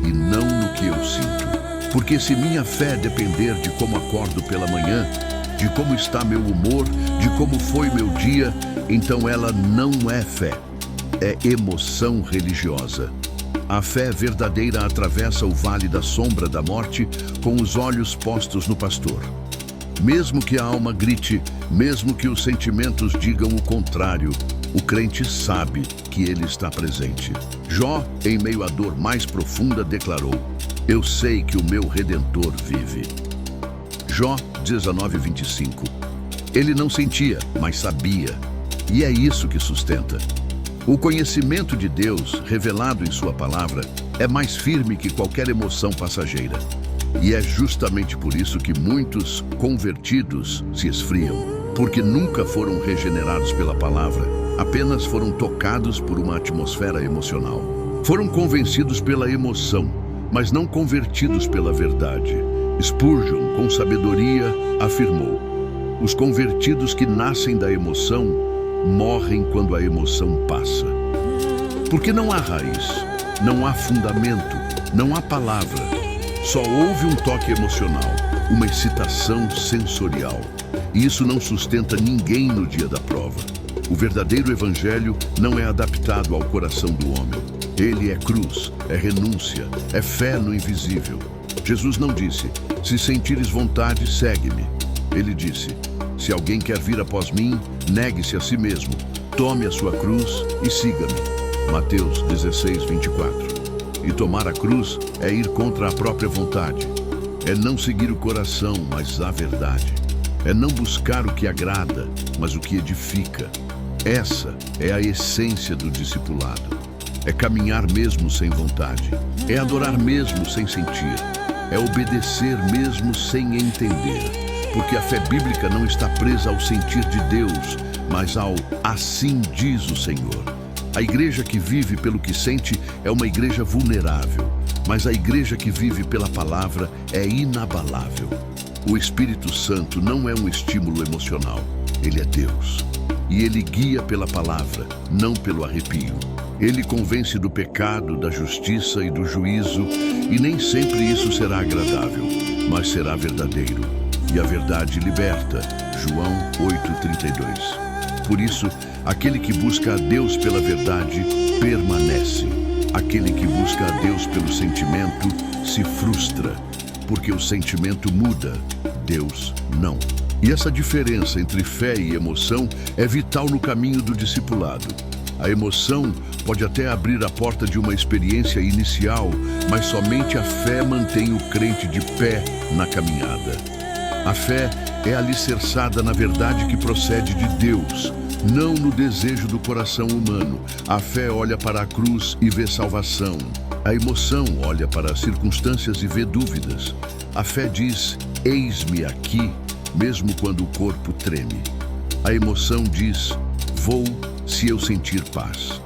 e não no que eu sinto. Porque se minha fé depender de como acordo pela manhã, de como está meu humor, de como foi meu dia, então ela não é fé, é emoção religiosa. A fé verdadeira atravessa o vale da sombra da morte com os olhos postos no pastor. Mesmo que a alma grite, mesmo que os sentimentos digam o contrário, o crente sabe que ele está presente. Jó, em meio à dor mais profunda, declarou: "Eu sei que o meu Redentor vive." Jó 19:25. Ele não sentia, mas sabia. E é isso que sustenta. O conhecimento de Deus, revelado em sua palavra, é mais firme que qualquer emoção passageira. E é justamente por isso que muitos convertidos se esfriam, porque nunca foram regenerados pela palavra, apenas foram tocados por uma atmosfera emocional. Foram convencidos pela emoção, mas não convertidos pela verdade. Spurgeon, com sabedoria, afirmou: os convertidos que nascem da emoção morrem quando a emoção passa. Porque não há raiz, não há fundamento, não há palavra. Só houve um toque emocional, uma excitação sensorial. E isso não sustenta ninguém no dia da prova. O verdadeiro evangelho não é adaptado ao coração do homem. Ele é cruz, é renúncia, é fé no invisível. Jesus não disse: "Se sentires vontade, segue-me." Ele disse: "Se alguém quer vir após mim, negue-se a si mesmo, tome a sua cruz e siga-me." Mateus 16:24. E tomar a cruz é ir contra a própria vontade. É não seguir o coração, mas a verdade. É não buscar o que agrada, mas o que edifica. Essa é a essência do discipulado. É caminhar mesmo sem vontade. É adorar mesmo sem sentir. É obedecer mesmo sem entender. Porque a fé bíblica não está presa ao sentir de Deus, mas ao assim diz o Senhor. A igreja que vive pelo que sente é uma igreja vulnerável, mas a igreja que vive pela palavra é inabalável. O Espírito Santo não é um estímulo emocional, ele é Deus. E ele guia pela palavra, não pelo arrepio. Ele convence do pecado, da justiça e do juízo, e nem sempre isso será agradável, mas será verdadeiro. E a verdade liberta. João 8,32. Por isso, aquele que busca a Deus pela verdade permanece. Aquele que busca a Deus pelo sentimento se frustra, porque o sentimento muda, Deus não. E essa diferença entre fé e emoção é vital no caminho do discipulado. A emoção pode até abrir a porta de uma experiência inicial, mas somente a fé mantém o crente de pé na caminhada. A fé é alicerçada na verdade que procede de Deus, não no desejo do coração humano. A fé olha para a cruz e vê salvação. A emoção olha para as circunstâncias e vê dúvidas. A fé diz, eis-me aqui, mesmo quando o corpo treme. A emoção diz, vou se eu sentir paz.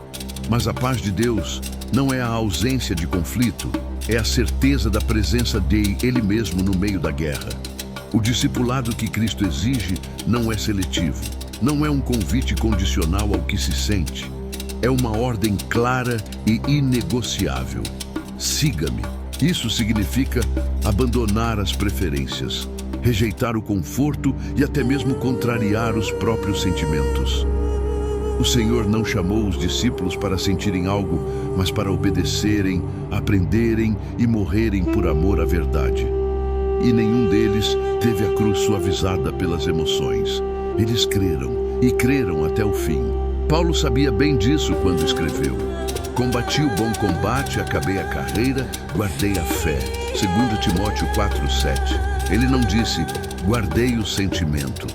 Mas a paz de Deus não é a ausência de conflito, é a certeza da presença dele mesmo no meio da guerra. O discipulado que Cristo exige não é seletivo, não é um convite condicional ao que se sente. É uma ordem clara e inegociável. Siga-me. Isso significa abandonar as preferências, rejeitar o conforto e até mesmo contrariar os próprios sentimentos. O Senhor não chamou os discípulos para sentirem algo, mas para obedecerem, aprenderem e morrerem por amor à verdade. E nenhum deles teve a cruz suavizada pelas emoções. Eles creram, e creram até o fim. Paulo sabia bem disso quando escreveu: combati o bom combate, acabei a carreira, guardei a fé. 2 Timóteo 4,7. Ele não disse, guardei o sentimento.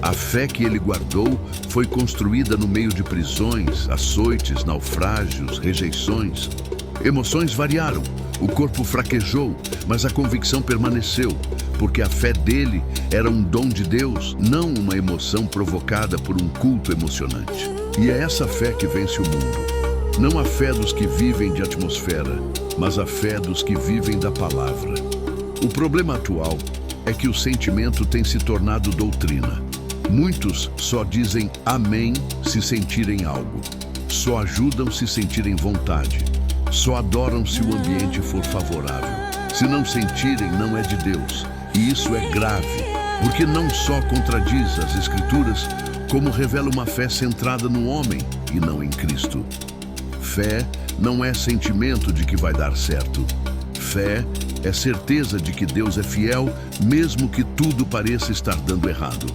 A fé que ele guardou foi construída no meio de prisões, açoites, naufrágios, rejeições. Emoções variaram, o corpo fraquejou, mas a convicção permaneceu, porque a fé dele era um dom de Deus, não uma emoção provocada por um culto emocionante. E é essa fé que vence o mundo. Não a fé dos que vivem de atmosfera, mas a fé dos que vivem da palavra. O problema atual é que o sentimento tem se tornado doutrina. Muitos só dizem amém se sentirem algo. Só ajudam se sentirem vontade. Só adoram se o ambiente for favorável. Se não sentirem, não é de Deus. E isso é grave, porque não só contradiz as Escrituras, como revela uma fé centrada no homem e não em Cristo. Fé não é sentimento de que vai dar certo. Fé é certeza de que Deus é fiel, mesmo que tudo pareça estar dando errado.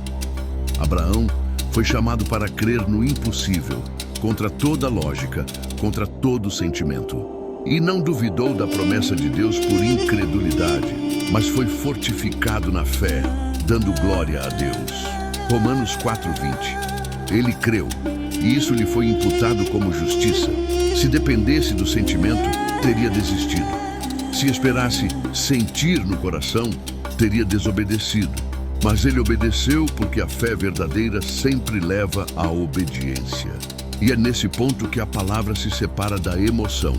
Abraão foi chamado para crer no impossível, contra toda lógica, contra todo sentimento. E não duvidou da promessa de Deus por incredulidade, mas foi fortificado na fé, dando glória a Deus. Romanos 4:20. Ele creu, e isso lhe foi imputado como justiça. Se dependesse do sentimento, teria desistido. Se esperasse sentir no coração, teria desobedecido. Mas ele obedeceu porque a fé verdadeira sempre leva à obediência. E é nesse ponto que a palavra se separa da emoção.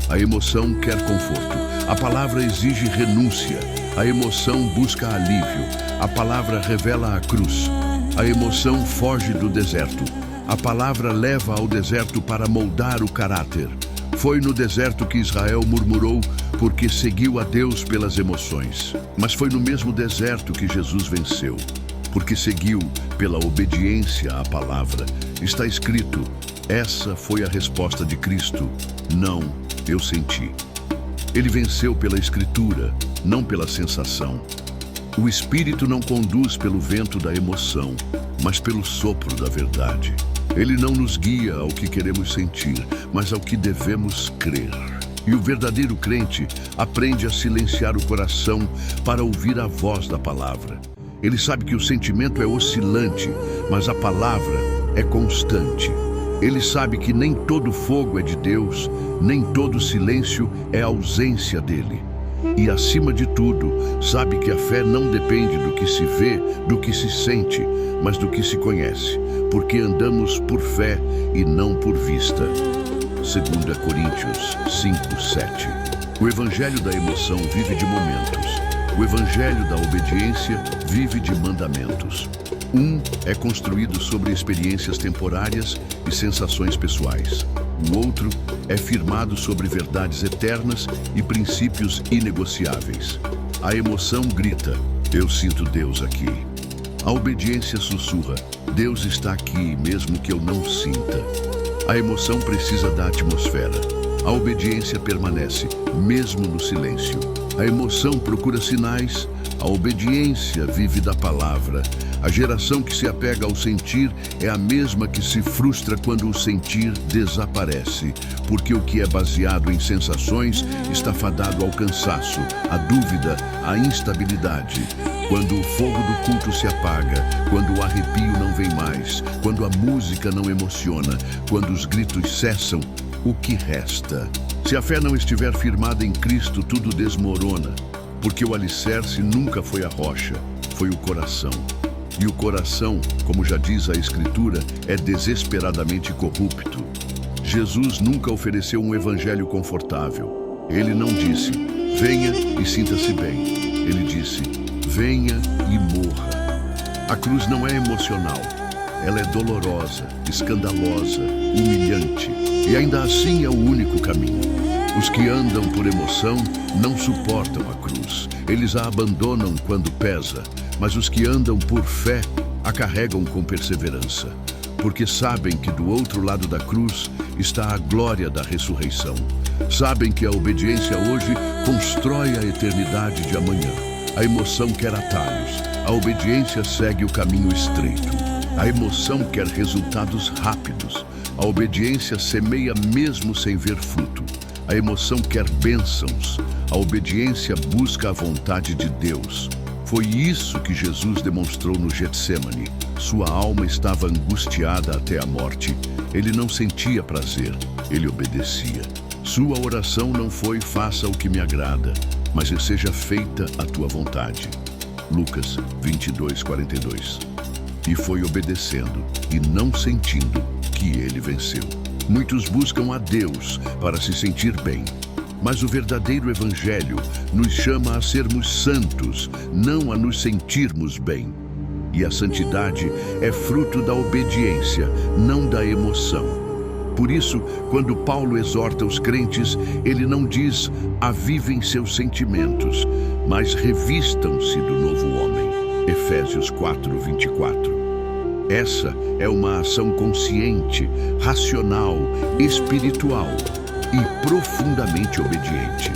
A emoção quer conforto. A palavra exige renúncia. A emoção busca alívio. A palavra revela a cruz. A emoção foge do deserto. A palavra leva ao deserto para moldar o caráter. Foi no deserto que Israel murmurou porque seguiu a Deus pelas emoções. Mas foi no mesmo deserto que Jesus venceu, porque seguiu pela obediência à palavra. Está escrito, essa foi a resposta de Cristo. Não, eu senti. Ele venceu pela Escritura, não pela sensação. O Espírito não conduz pelo vento da emoção, mas pelo sopro da verdade. Ele não nos guia ao que queremos sentir, mas ao que devemos crer. E o verdadeiro crente aprende a silenciar o coração para ouvir a voz da palavra. Ele sabe que o sentimento é oscilante, mas a palavra é constante. Ele sabe que nem todo fogo é de Deus, nem todo silêncio é ausência dele. E, acima de tudo, sabe que a fé não depende do que se vê, do que se sente, mas do que se conhece, porque andamos por fé e não por vista. 2 Coríntios 5:7. O evangelho da emoção vive de momentos. O evangelho da obediência vive de mandamentos. Um é construído sobre experiências temporárias e sensações pessoais. O outro é firmado sobre verdades eternas e princípios inegociáveis. A emoção grita: eu sinto Deus aqui. A obediência sussurra: Deus está aqui, mesmo que eu não sinta. A emoção precisa da atmosfera. A obediência permanece, mesmo no silêncio. A emoção procura sinais, a obediência vive da palavra. A geração que se apega ao sentir é a mesma que se frustra quando o sentir desaparece, porque o que é baseado em sensações está fadado ao cansaço, à dúvida, à instabilidade. Quando o fogo do culto se apaga, quando o arrepio não vem mais, quando a música não emociona, quando os gritos cessam, o que resta? Se a fé não estiver firmada em Cristo, tudo desmorona, porque o alicerce nunca foi a rocha, foi o coração. E o coração, como já diz a Escritura, é desesperadamente corrupto. Jesus nunca ofereceu um evangelho confortável. Ele não disse: venha e sinta-se bem. Ele disse: venha e morra. A cruz não é emocional. Ela é dolorosa, escandalosa, humilhante. E ainda assim é o único caminho. Os que andam por emoção não suportam a cruz. Eles a abandonam quando pesa. Mas os que andam por fé a carregam com perseverança, porque sabem que do outro lado da cruz está a glória da ressurreição. Sabem que a obediência hoje constrói a eternidade de amanhã. A emoção quer atalhos, a obediência segue o caminho estreito. A emoção quer resultados rápidos, a obediência semeia mesmo sem ver fruto. A emoção quer bênçãos, a obediência busca a vontade de Deus. Foi isso que Jesus demonstrou no Getsemane. Sua alma estava angustiada até a morte. Ele não sentia prazer, ele obedecia. Sua oração não foi: faça o que me agrada, mas seja feita a tua vontade. Lucas 22:42. E foi obedecendo e não sentindo que ele venceu. Muitos buscam a Deus para se sentir bem. Mas o verdadeiro evangelho nos chama a sermos santos, não a nos sentirmos bem. E a santidade é fruto da obediência, não da emoção. Por isso, quando Paulo exorta os crentes, ele não diz: avivem seus sentimentos, mas revistam-se do novo homem. Efésios 4:24. Essa é uma ação consciente, racional, espiritual e profundamente obediente.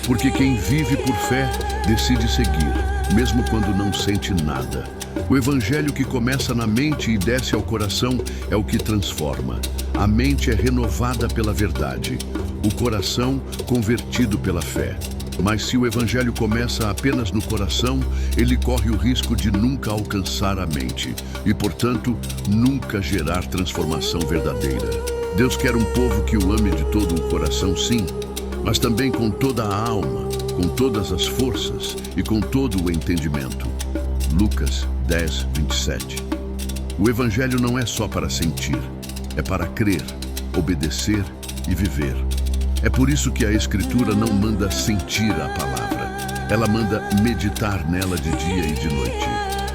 Porque quem vive por fé decide seguir, mesmo quando não sente nada. O evangelho que começa na mente e desce ao coração é o que transforma. A mente é renovada pela verdade, o coração convertido pela fé. Mas se o evangelho começa apenas no coração, ele corre o risco de nunca alcançar a mente e, portanto, nunca gerar transformação verdadeira. Deus quer um povo que o ame de todo o coração, sim, mas também com toda a alma, com todas as forças e com todo o entendimento. Lucas 10:27. O evangelho não é só para sentir, é para crer, obedecer e viver. É por isso que a Escritura não manda sentir a palavra, ela manda meditar nela de dia e de noite.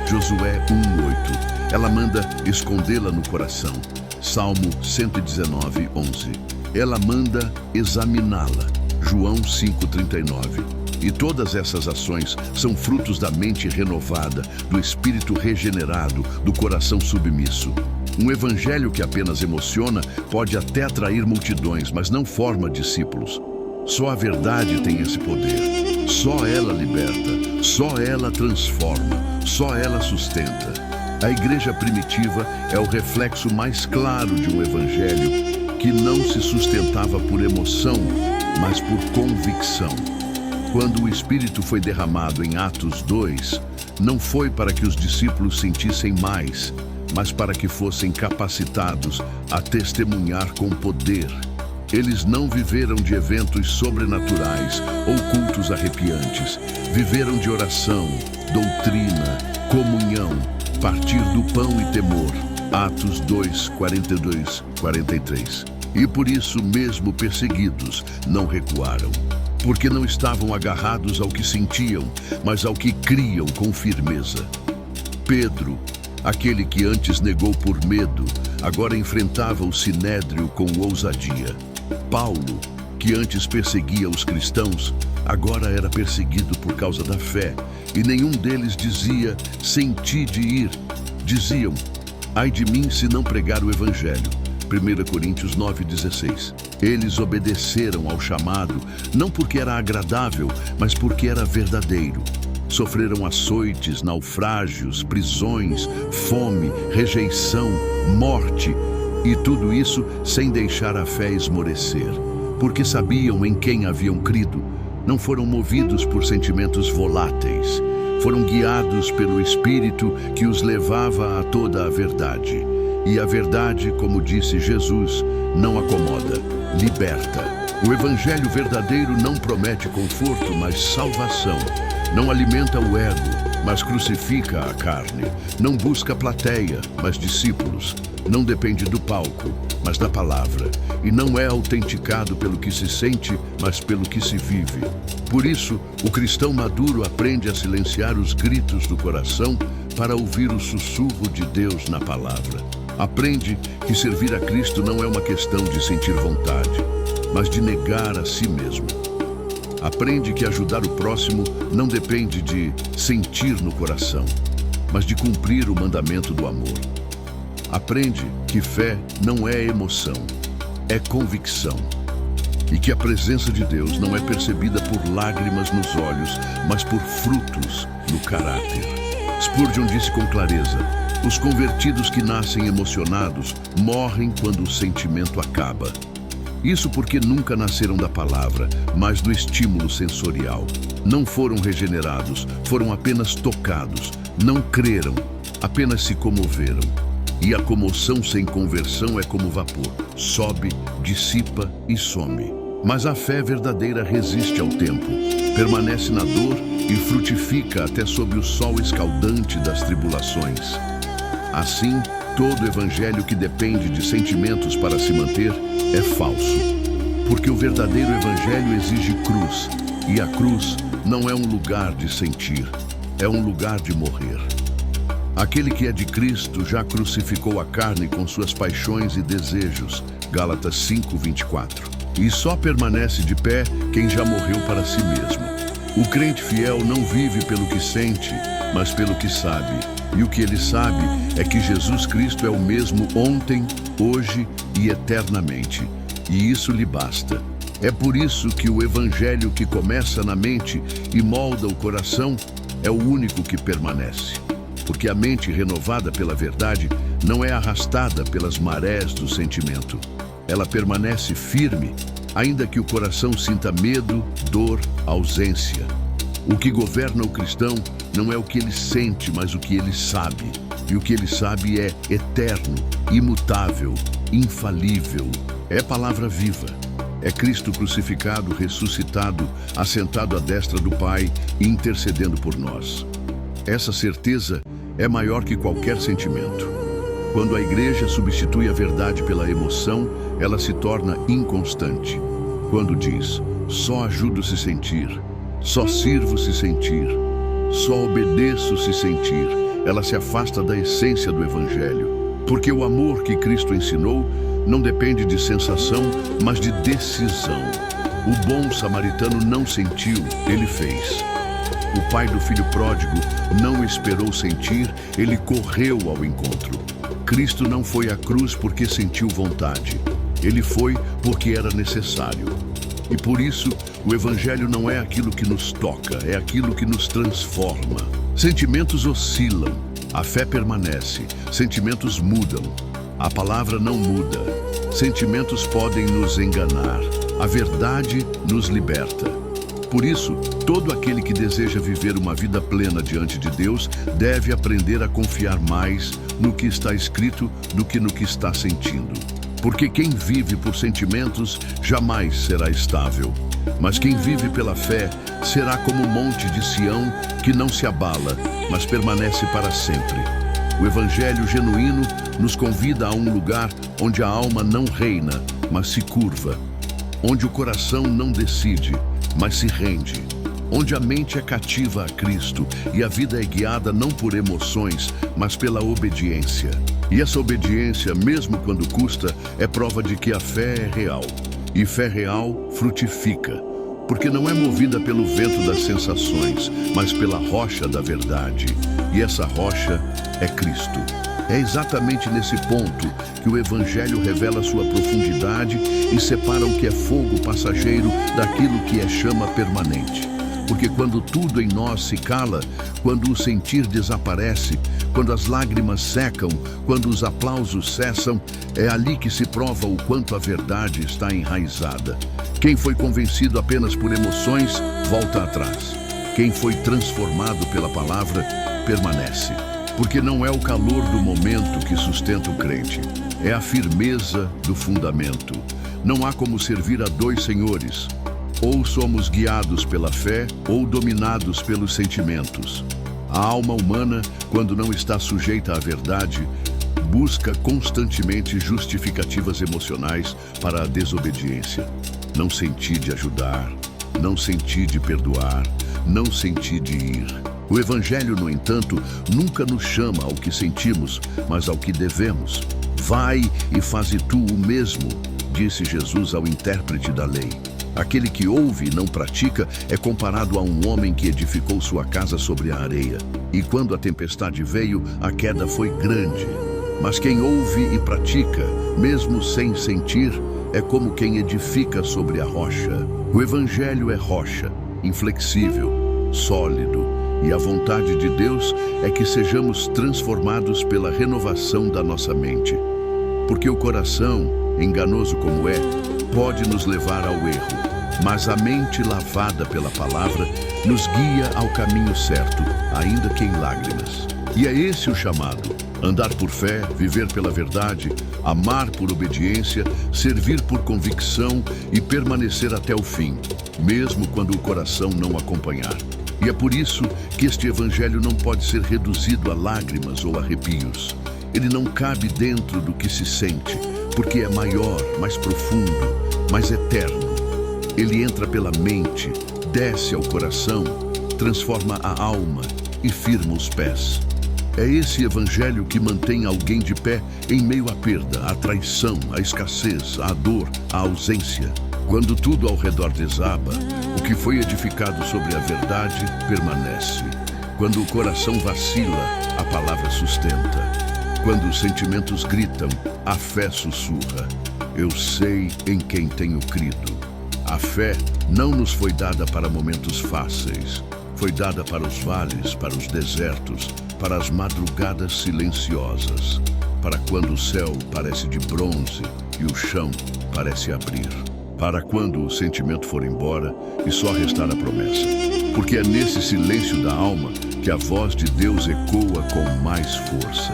Josué 1:8. Ela manda escondê-la no coração. Salmo 119:11. Ela manda examiná-la. João 5:39. E todas essas ações são frutos da mente renovada, do espírito regenerado, do coração submisso. Um evangelho que apenas emociona pode até atrair multidões, mas não forma discípulos. Só a verdade tem esse poder. Só ela liberta, só ela transforma, só ela sustenta. A igreja primitiva é o reflexo mais claro de um evangelho que não se sustentava por emoção, mas por convicção. Quando o Espírito foi derramado em Atos 2, não foi para que os discípulos sentissem mais, mas para que fossem capacitados a testemunhar com poder. Eles não viveram de eventos sobrenaturais ou cultos arrepiantes. Viveram de oração, doutrina, comunhão, partir do pão e temor. Atos 2, 42, 43. E por isso, mesmo perseguidos, não recuaram. Porque não estavam agarrados ao que sentiam, mas ao que criam com firmeza. Pedro, aquele que antes negou por medo, agora enfrentava o sinédrio com ousadia. Paulo, que antes perseguia os cristãos, agora era perseguido por causa da fé, e nenhum deles dizia, senti de ir. Diziam, ai de mim se não pregar o evangelho. 1 Coríntios 9,16. Eles obedeceram ao chamado, não porque era agradável, mas porque era verdadeiro. Sofreram açoites, naufrágios, prisões, fome, rejeição, morte, e tudo isso sem deixar a fé esmorecer. Porque sabiam em quem haviam crido, não foram movidos por sentimentos voláteis, foram guiados pelo Espírito que os levava a toda a verdade. E a verdade, como disse Jesus, não acomoda, liberta. O Evangelho verdadeiro não promete conforto, mas salvação. Não alimenta o ego, mas crucifica a carne. Não busca plateia, mas discípulos. Não depende do palco, mas da palavra. E não é autenticado pelo que se sente, mas pelo que se vive. Por isso, o cristão maduro aprende a silenciar os gritos do coração para ouvir o sussurro de Deus na palavra. Aprende que servir a Cristo não é uma questão de sentir vontade, mas de negar a si mesmo. Aprende que ajudar o próximo não depende de sentir no coração, mas de cumprir o mandamento do amor. Aprende que fé não é emoção, é convicção. E que a presença de Deus não é percebida por lágrimas nos olhos, mas por frutos no caráter. Spurgeon disse com clareza, os convertidos que nascem emocionados morrem quando o sentimento acaba. Isso porque nunca nasceram da palavra, mas do estímulo sensorial. Não foram regenerados, foram apenas tocados. Não creram, apenas se comoveram. E a comoção sem conversão é como vapor. Sobe, dissipa e some. Mas a fé verdadeira resiste ao tempo, permanece na dor e frutifica até sob o sol escaldante das tribulações. Assim, todo evangelho que depende de sentimentos para se manter é falso. Porque o verdadeiro evangelho exige cruz, e a cruz não é um lugar de sentir, é um lugar de morrer. Aquele que é de Cristo já crucificou a carne com suas paixões e desejos. Gálatas 5:24. E só permanece de pé quem já morreu para si mesmo. O crente fiel não vive pelo que sente, mas pelo que sabe. E o que ele sabe é que Jesus Cristo é o mesmo ontem, hoje e eternamente. E isso lhe basta. É por isso que o evangelho que começa na mente e molda o coração é o único que permanece. Porque a mente renovada pela verdade não é arrastada pelas marés do sentimento. Ela permanece firme, ainda que o coração sinta medo, dor, ausência. O que governa o cristão não é o que ele sente, mas o que ele sabe. E o que ele sabe é eterno, imutável, infalível. É palavra viva. É Cristo crucificado, ressuscitado, assentado à destra do Pai e intercedendo por nós. Essa certeza é maior que qualquer sentimento. Quando a igreja substitui a verdade pela emoção, ela se torna inconstante. Quando diz, só ajudo se sentir, só sirvo se sentir, só obedeço se sentir, ela se afasta da essência do Evangelho. Porque o amor que Cristo ensinou não depende de sensação, mas de decisão. O bom samaritano não sentiu, ele fez. O pai do filho pródigo não esperou sentir, ele correu ao encontro. Cristo não foi à cruz porque sentiu vontade. Ele foi porque era necessário. E por isso, o Evangelho não é aquilo que nos toca, é aquilo que nos transforma. Sentimentos oscilam, a fé permanece, sentimentos mudam, a palavra não muda. Sentimentos podem nos enganar, a verdade nos liberta. Por isso, todo aquele que deseja viver uma vida plena diante de Deus deve aprender a confiar mais no que está escrito do que no que está sentindo. Porque quem vive por sentimentos jamais será estável. Mas quem vive pela fé será como o monte de Sião, que não se abala, mas permanece para sempre. O Evangelho genuíno nos convida a um lugar onde a alma não reina, mas se curva. Onde o coração não decide, mas se rende. Onde a mente é cativa a Cristo e a vida é guiada não por emoções, mas pela obediência. E essa obediência, mesmo quando custa, é prova de que a fé é real. E fé real frutifica, porque não é movida pelo vento das sensações, mas pela rocha da verdade. E essa rocha é Cristo. É exatamente nesse ponto que o Evangelho revela sua profundidade e separa o que é fogo passageiro daquilo que é chama permanente. Porque quando tudo em nós se cala, quando o sentir desaparece, quando as lágrimas secam, quando os aplausos cessam, é ali que se prova o quanto a verdade está enraizada. Quem foi convencido apenas por emoções, volta atrás. Quem foi transformado pela palavra, permanece. Porque não é o calor do momento que sustenta o crente, é a firmeza do fundamento. Não há como servir a dois senhores. Ou somos guiados pela fé, ou dominados pelos sentimentos. A alma humana, quando não está sujeita à verdade, busca constantemente justificativas emocionais para a desobediência. Não senti de ajudar, não senti de perdoar, não senti de ir. O Evangelho, no entanto, nunca nos chama ao que sentimos, mas ao que devemos. Vai e faze tu o mesmo, disse Jesus ao intérprete da lei. Aquele que ouve e não pratica é comparado a um homem que edificou sua casa sobre a areia. E quando a tempestade veio, a queda foi grande. Mas quem ouve e pratica, mesmo sem sentir, é como quem edifica sobre a rocha. O Evangelho é rocha, inflexível, sólido, e a vontade de Deus é que sejamos transformados pela renovação da nossa mente. Porque o coração, enganoso como é, pode nos levar ao erro, mas a mente lavada pela palavra nos guia ao caminho certo, ainda que em lágrimas. E é esse o chamado: andar por fé, viver pela verdade, amar por obediência, servir por convicção e permanecer até o fim, mesmo quando o coração não acompanhar. E é por isso que este Evangelho não pode ser reduzido a lágrimas ou arrepios. Ele não cabe dentro do que se sente, porque é maior, mais profundo, mais eterno. Ele entra pela mente, desce ao coração, transforma a alma e firma os pés. É esse Evangelho que mantém alguém de pé em meio à perda, à traição, à escassez, à dor, à ausência. Quando tudo ao redor desaba, o que foi edificado sobre a verdade permanece. Quando o coração vacila, a palavra sustenta. Quando os sentimentos gritam, a fé sussurra. Eu sei em quem tenho crido. A fé não nos foi dada para momentos fáceis. Foi dada para os vales, para os desertos, para as madrugadas silenciosas, para quando o céu parece de bronze e o chão parece abrir. Para quando o sentimento for embora e só restar a promessa. Porque é nesse silêncio da alma que a voz de Deus ecoa com mais força.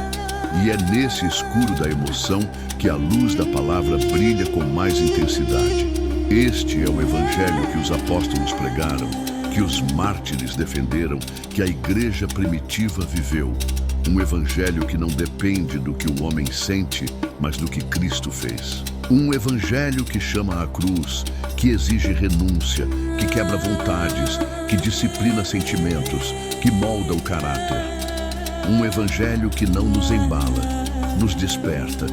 E é nesse escuro da emoção que a luz da palavra brilha com mais intensidade. Este é o Evangelho que os apóstolos pregaram, que os mártires defenderam, que a igreja primitiva viveu. Um Evangelho que não depende do que o homem sente, mas do que Cristo fez. Um Evangelho que chama à cruz, que exige renúncia, que quebra vontades, que disciplina sentimentos, que molda o caráter. Um Evangelho que não nos embala, nos desperta,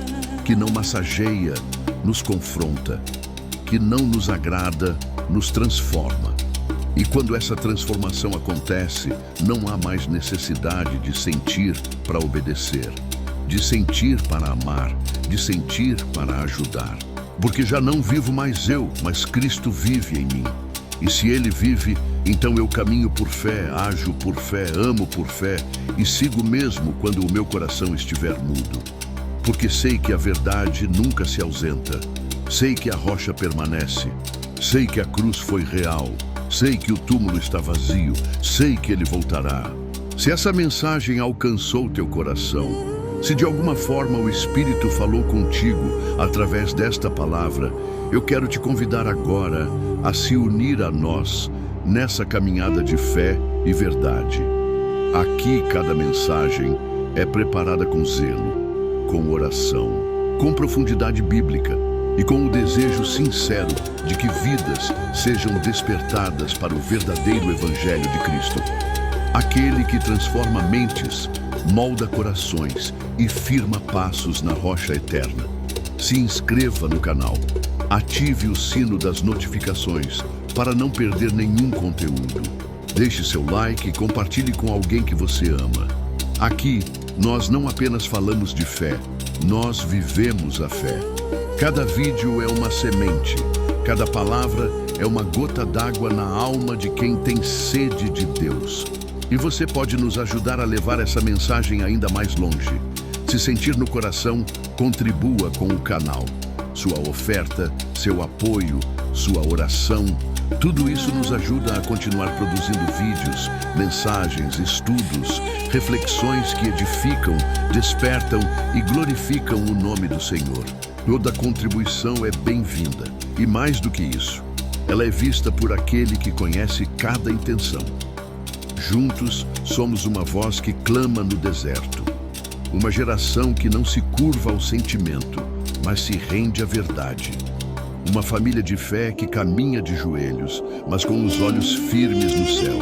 que não massageia, nos confronta, que não nos agrada, nos transforma. E quando essa transformação acontece, não há mais necessidade de sentir para obedecer, de sentir para amar, de sentir para ajudar. Porque já não vivo mais eu, mas Cristo vive em mim. E se Ele vive, então eu caminho por fé, ajo por fé, amo por fé e sigo mesmo quando o meu coração estiver mudo. Porque sei que a verdade nunca se ausenta, sei que a rocha permanece, sei que a cruz foi real Sei que o túmulo está vazio, sei que ele voltará. Se essa mensagem alcançou teu coração, se de alguma forma o Espírito falou contigo através desta palavra, eu quero te convidar agora a se unir a nós nessa caminhada de fé e verdade. Aqui cada mensagem é preparada com zelo, com oração, com profundidade bíblica e com o desejo sincero de que vidas sejam despertadas para o verdadeiro Evangelho de Cristo. Aquele que transforma mentes, molda corações e firma passos na rocha eterna. Se inscreva no canal, ative o sino das notificações para não perder nenhum conteúdo. Deixe seu like e compartilhe com alguém que você ama. Aqui, nós não apenas falamos de fé, nós vivemos a fé. Cada vídeo é uma semente, cada palavra é uma gota d'água na alma de quem tem sede de Deus. E você pode nos ajudar a levar essa mensagem ainda mais longe. Se sentir no coração, contribua com o canal. Sua oferta, seu apoio, sua oração, tudo isso nos ajuda a continuar produzindo vídeos, mensagens, estudos, reflexões que edificam, despertam e glorificam o nome do Senhor. Toda contribuição é bem-vinda. E mais do que isso, ela é vista por aquele que conhece cada intenção. Juntos, somos uma voz que clama no deserto. Uma geração que não se curva ao sentimento, mas se rende à verdade. Uma família de fé que caminha de joelhos, mas com os olhos firmes no céu.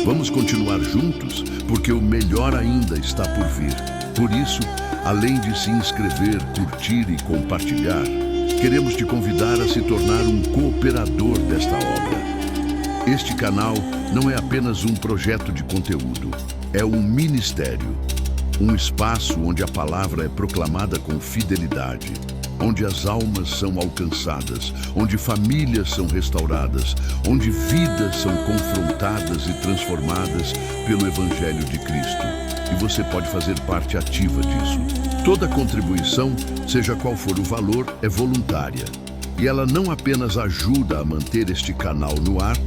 Vamos continuar juntos, porque o melhor ainda está por vir. Por isso, além de se inscrever, curtir e compartilhar, queremos te convidar a se tornar um cooperador desta obra. Este canal não é apenas um projeto de conteúdo, é um ministério, um espaço onde a palavra é proclamada com fidelidade, onde as almas são alcançadas, onde famílias são restauradas, onde vidas são confrontadas e transformadas pelo Evangelho de Cristo. E você pode fazer parte ativa disso. Toda contribuição, seja qual for o valor, é voluntária. E ela não apenas ajuda a manter este canal no ar,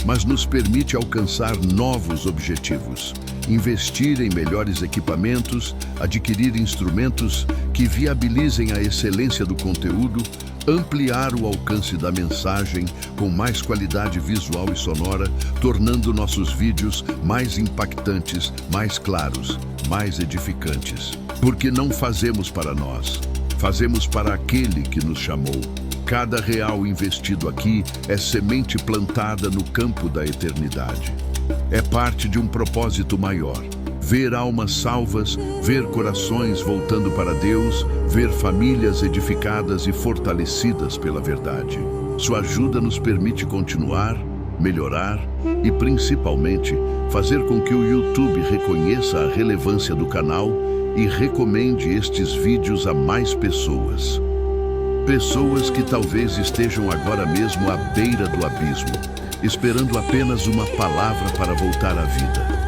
mas nos permite alcançar novos objetivos, investir em melhores equipamentos, adquirir instrumentos que viabilizem a excelência do conteúdo, ampliar o alcance da mensagem com mais qualidade visual e sonora, tornando nossos vídeos mais impactantes, mais claros, mais edificantes. Porque não fazemos para nós, fazemos para aquele que nos chamou. Cada real investido aqui é semente plantada no campo da eternidade. É parte de um propósito maior. Ver almas salvas, ver corações voltando para Deus, ver famílias edificadas e fortalecidas pela verdade. Sua ajuda nos permite continuar, melhorar e, principalmente, fazer com que o YouTube reconheça a relevância do canal e recomende estes vídeos a mais pessoas. Pessoas que talvez estejam agora mesmo à beira do abismo, esperando apenas uma palavra para voltar à vida.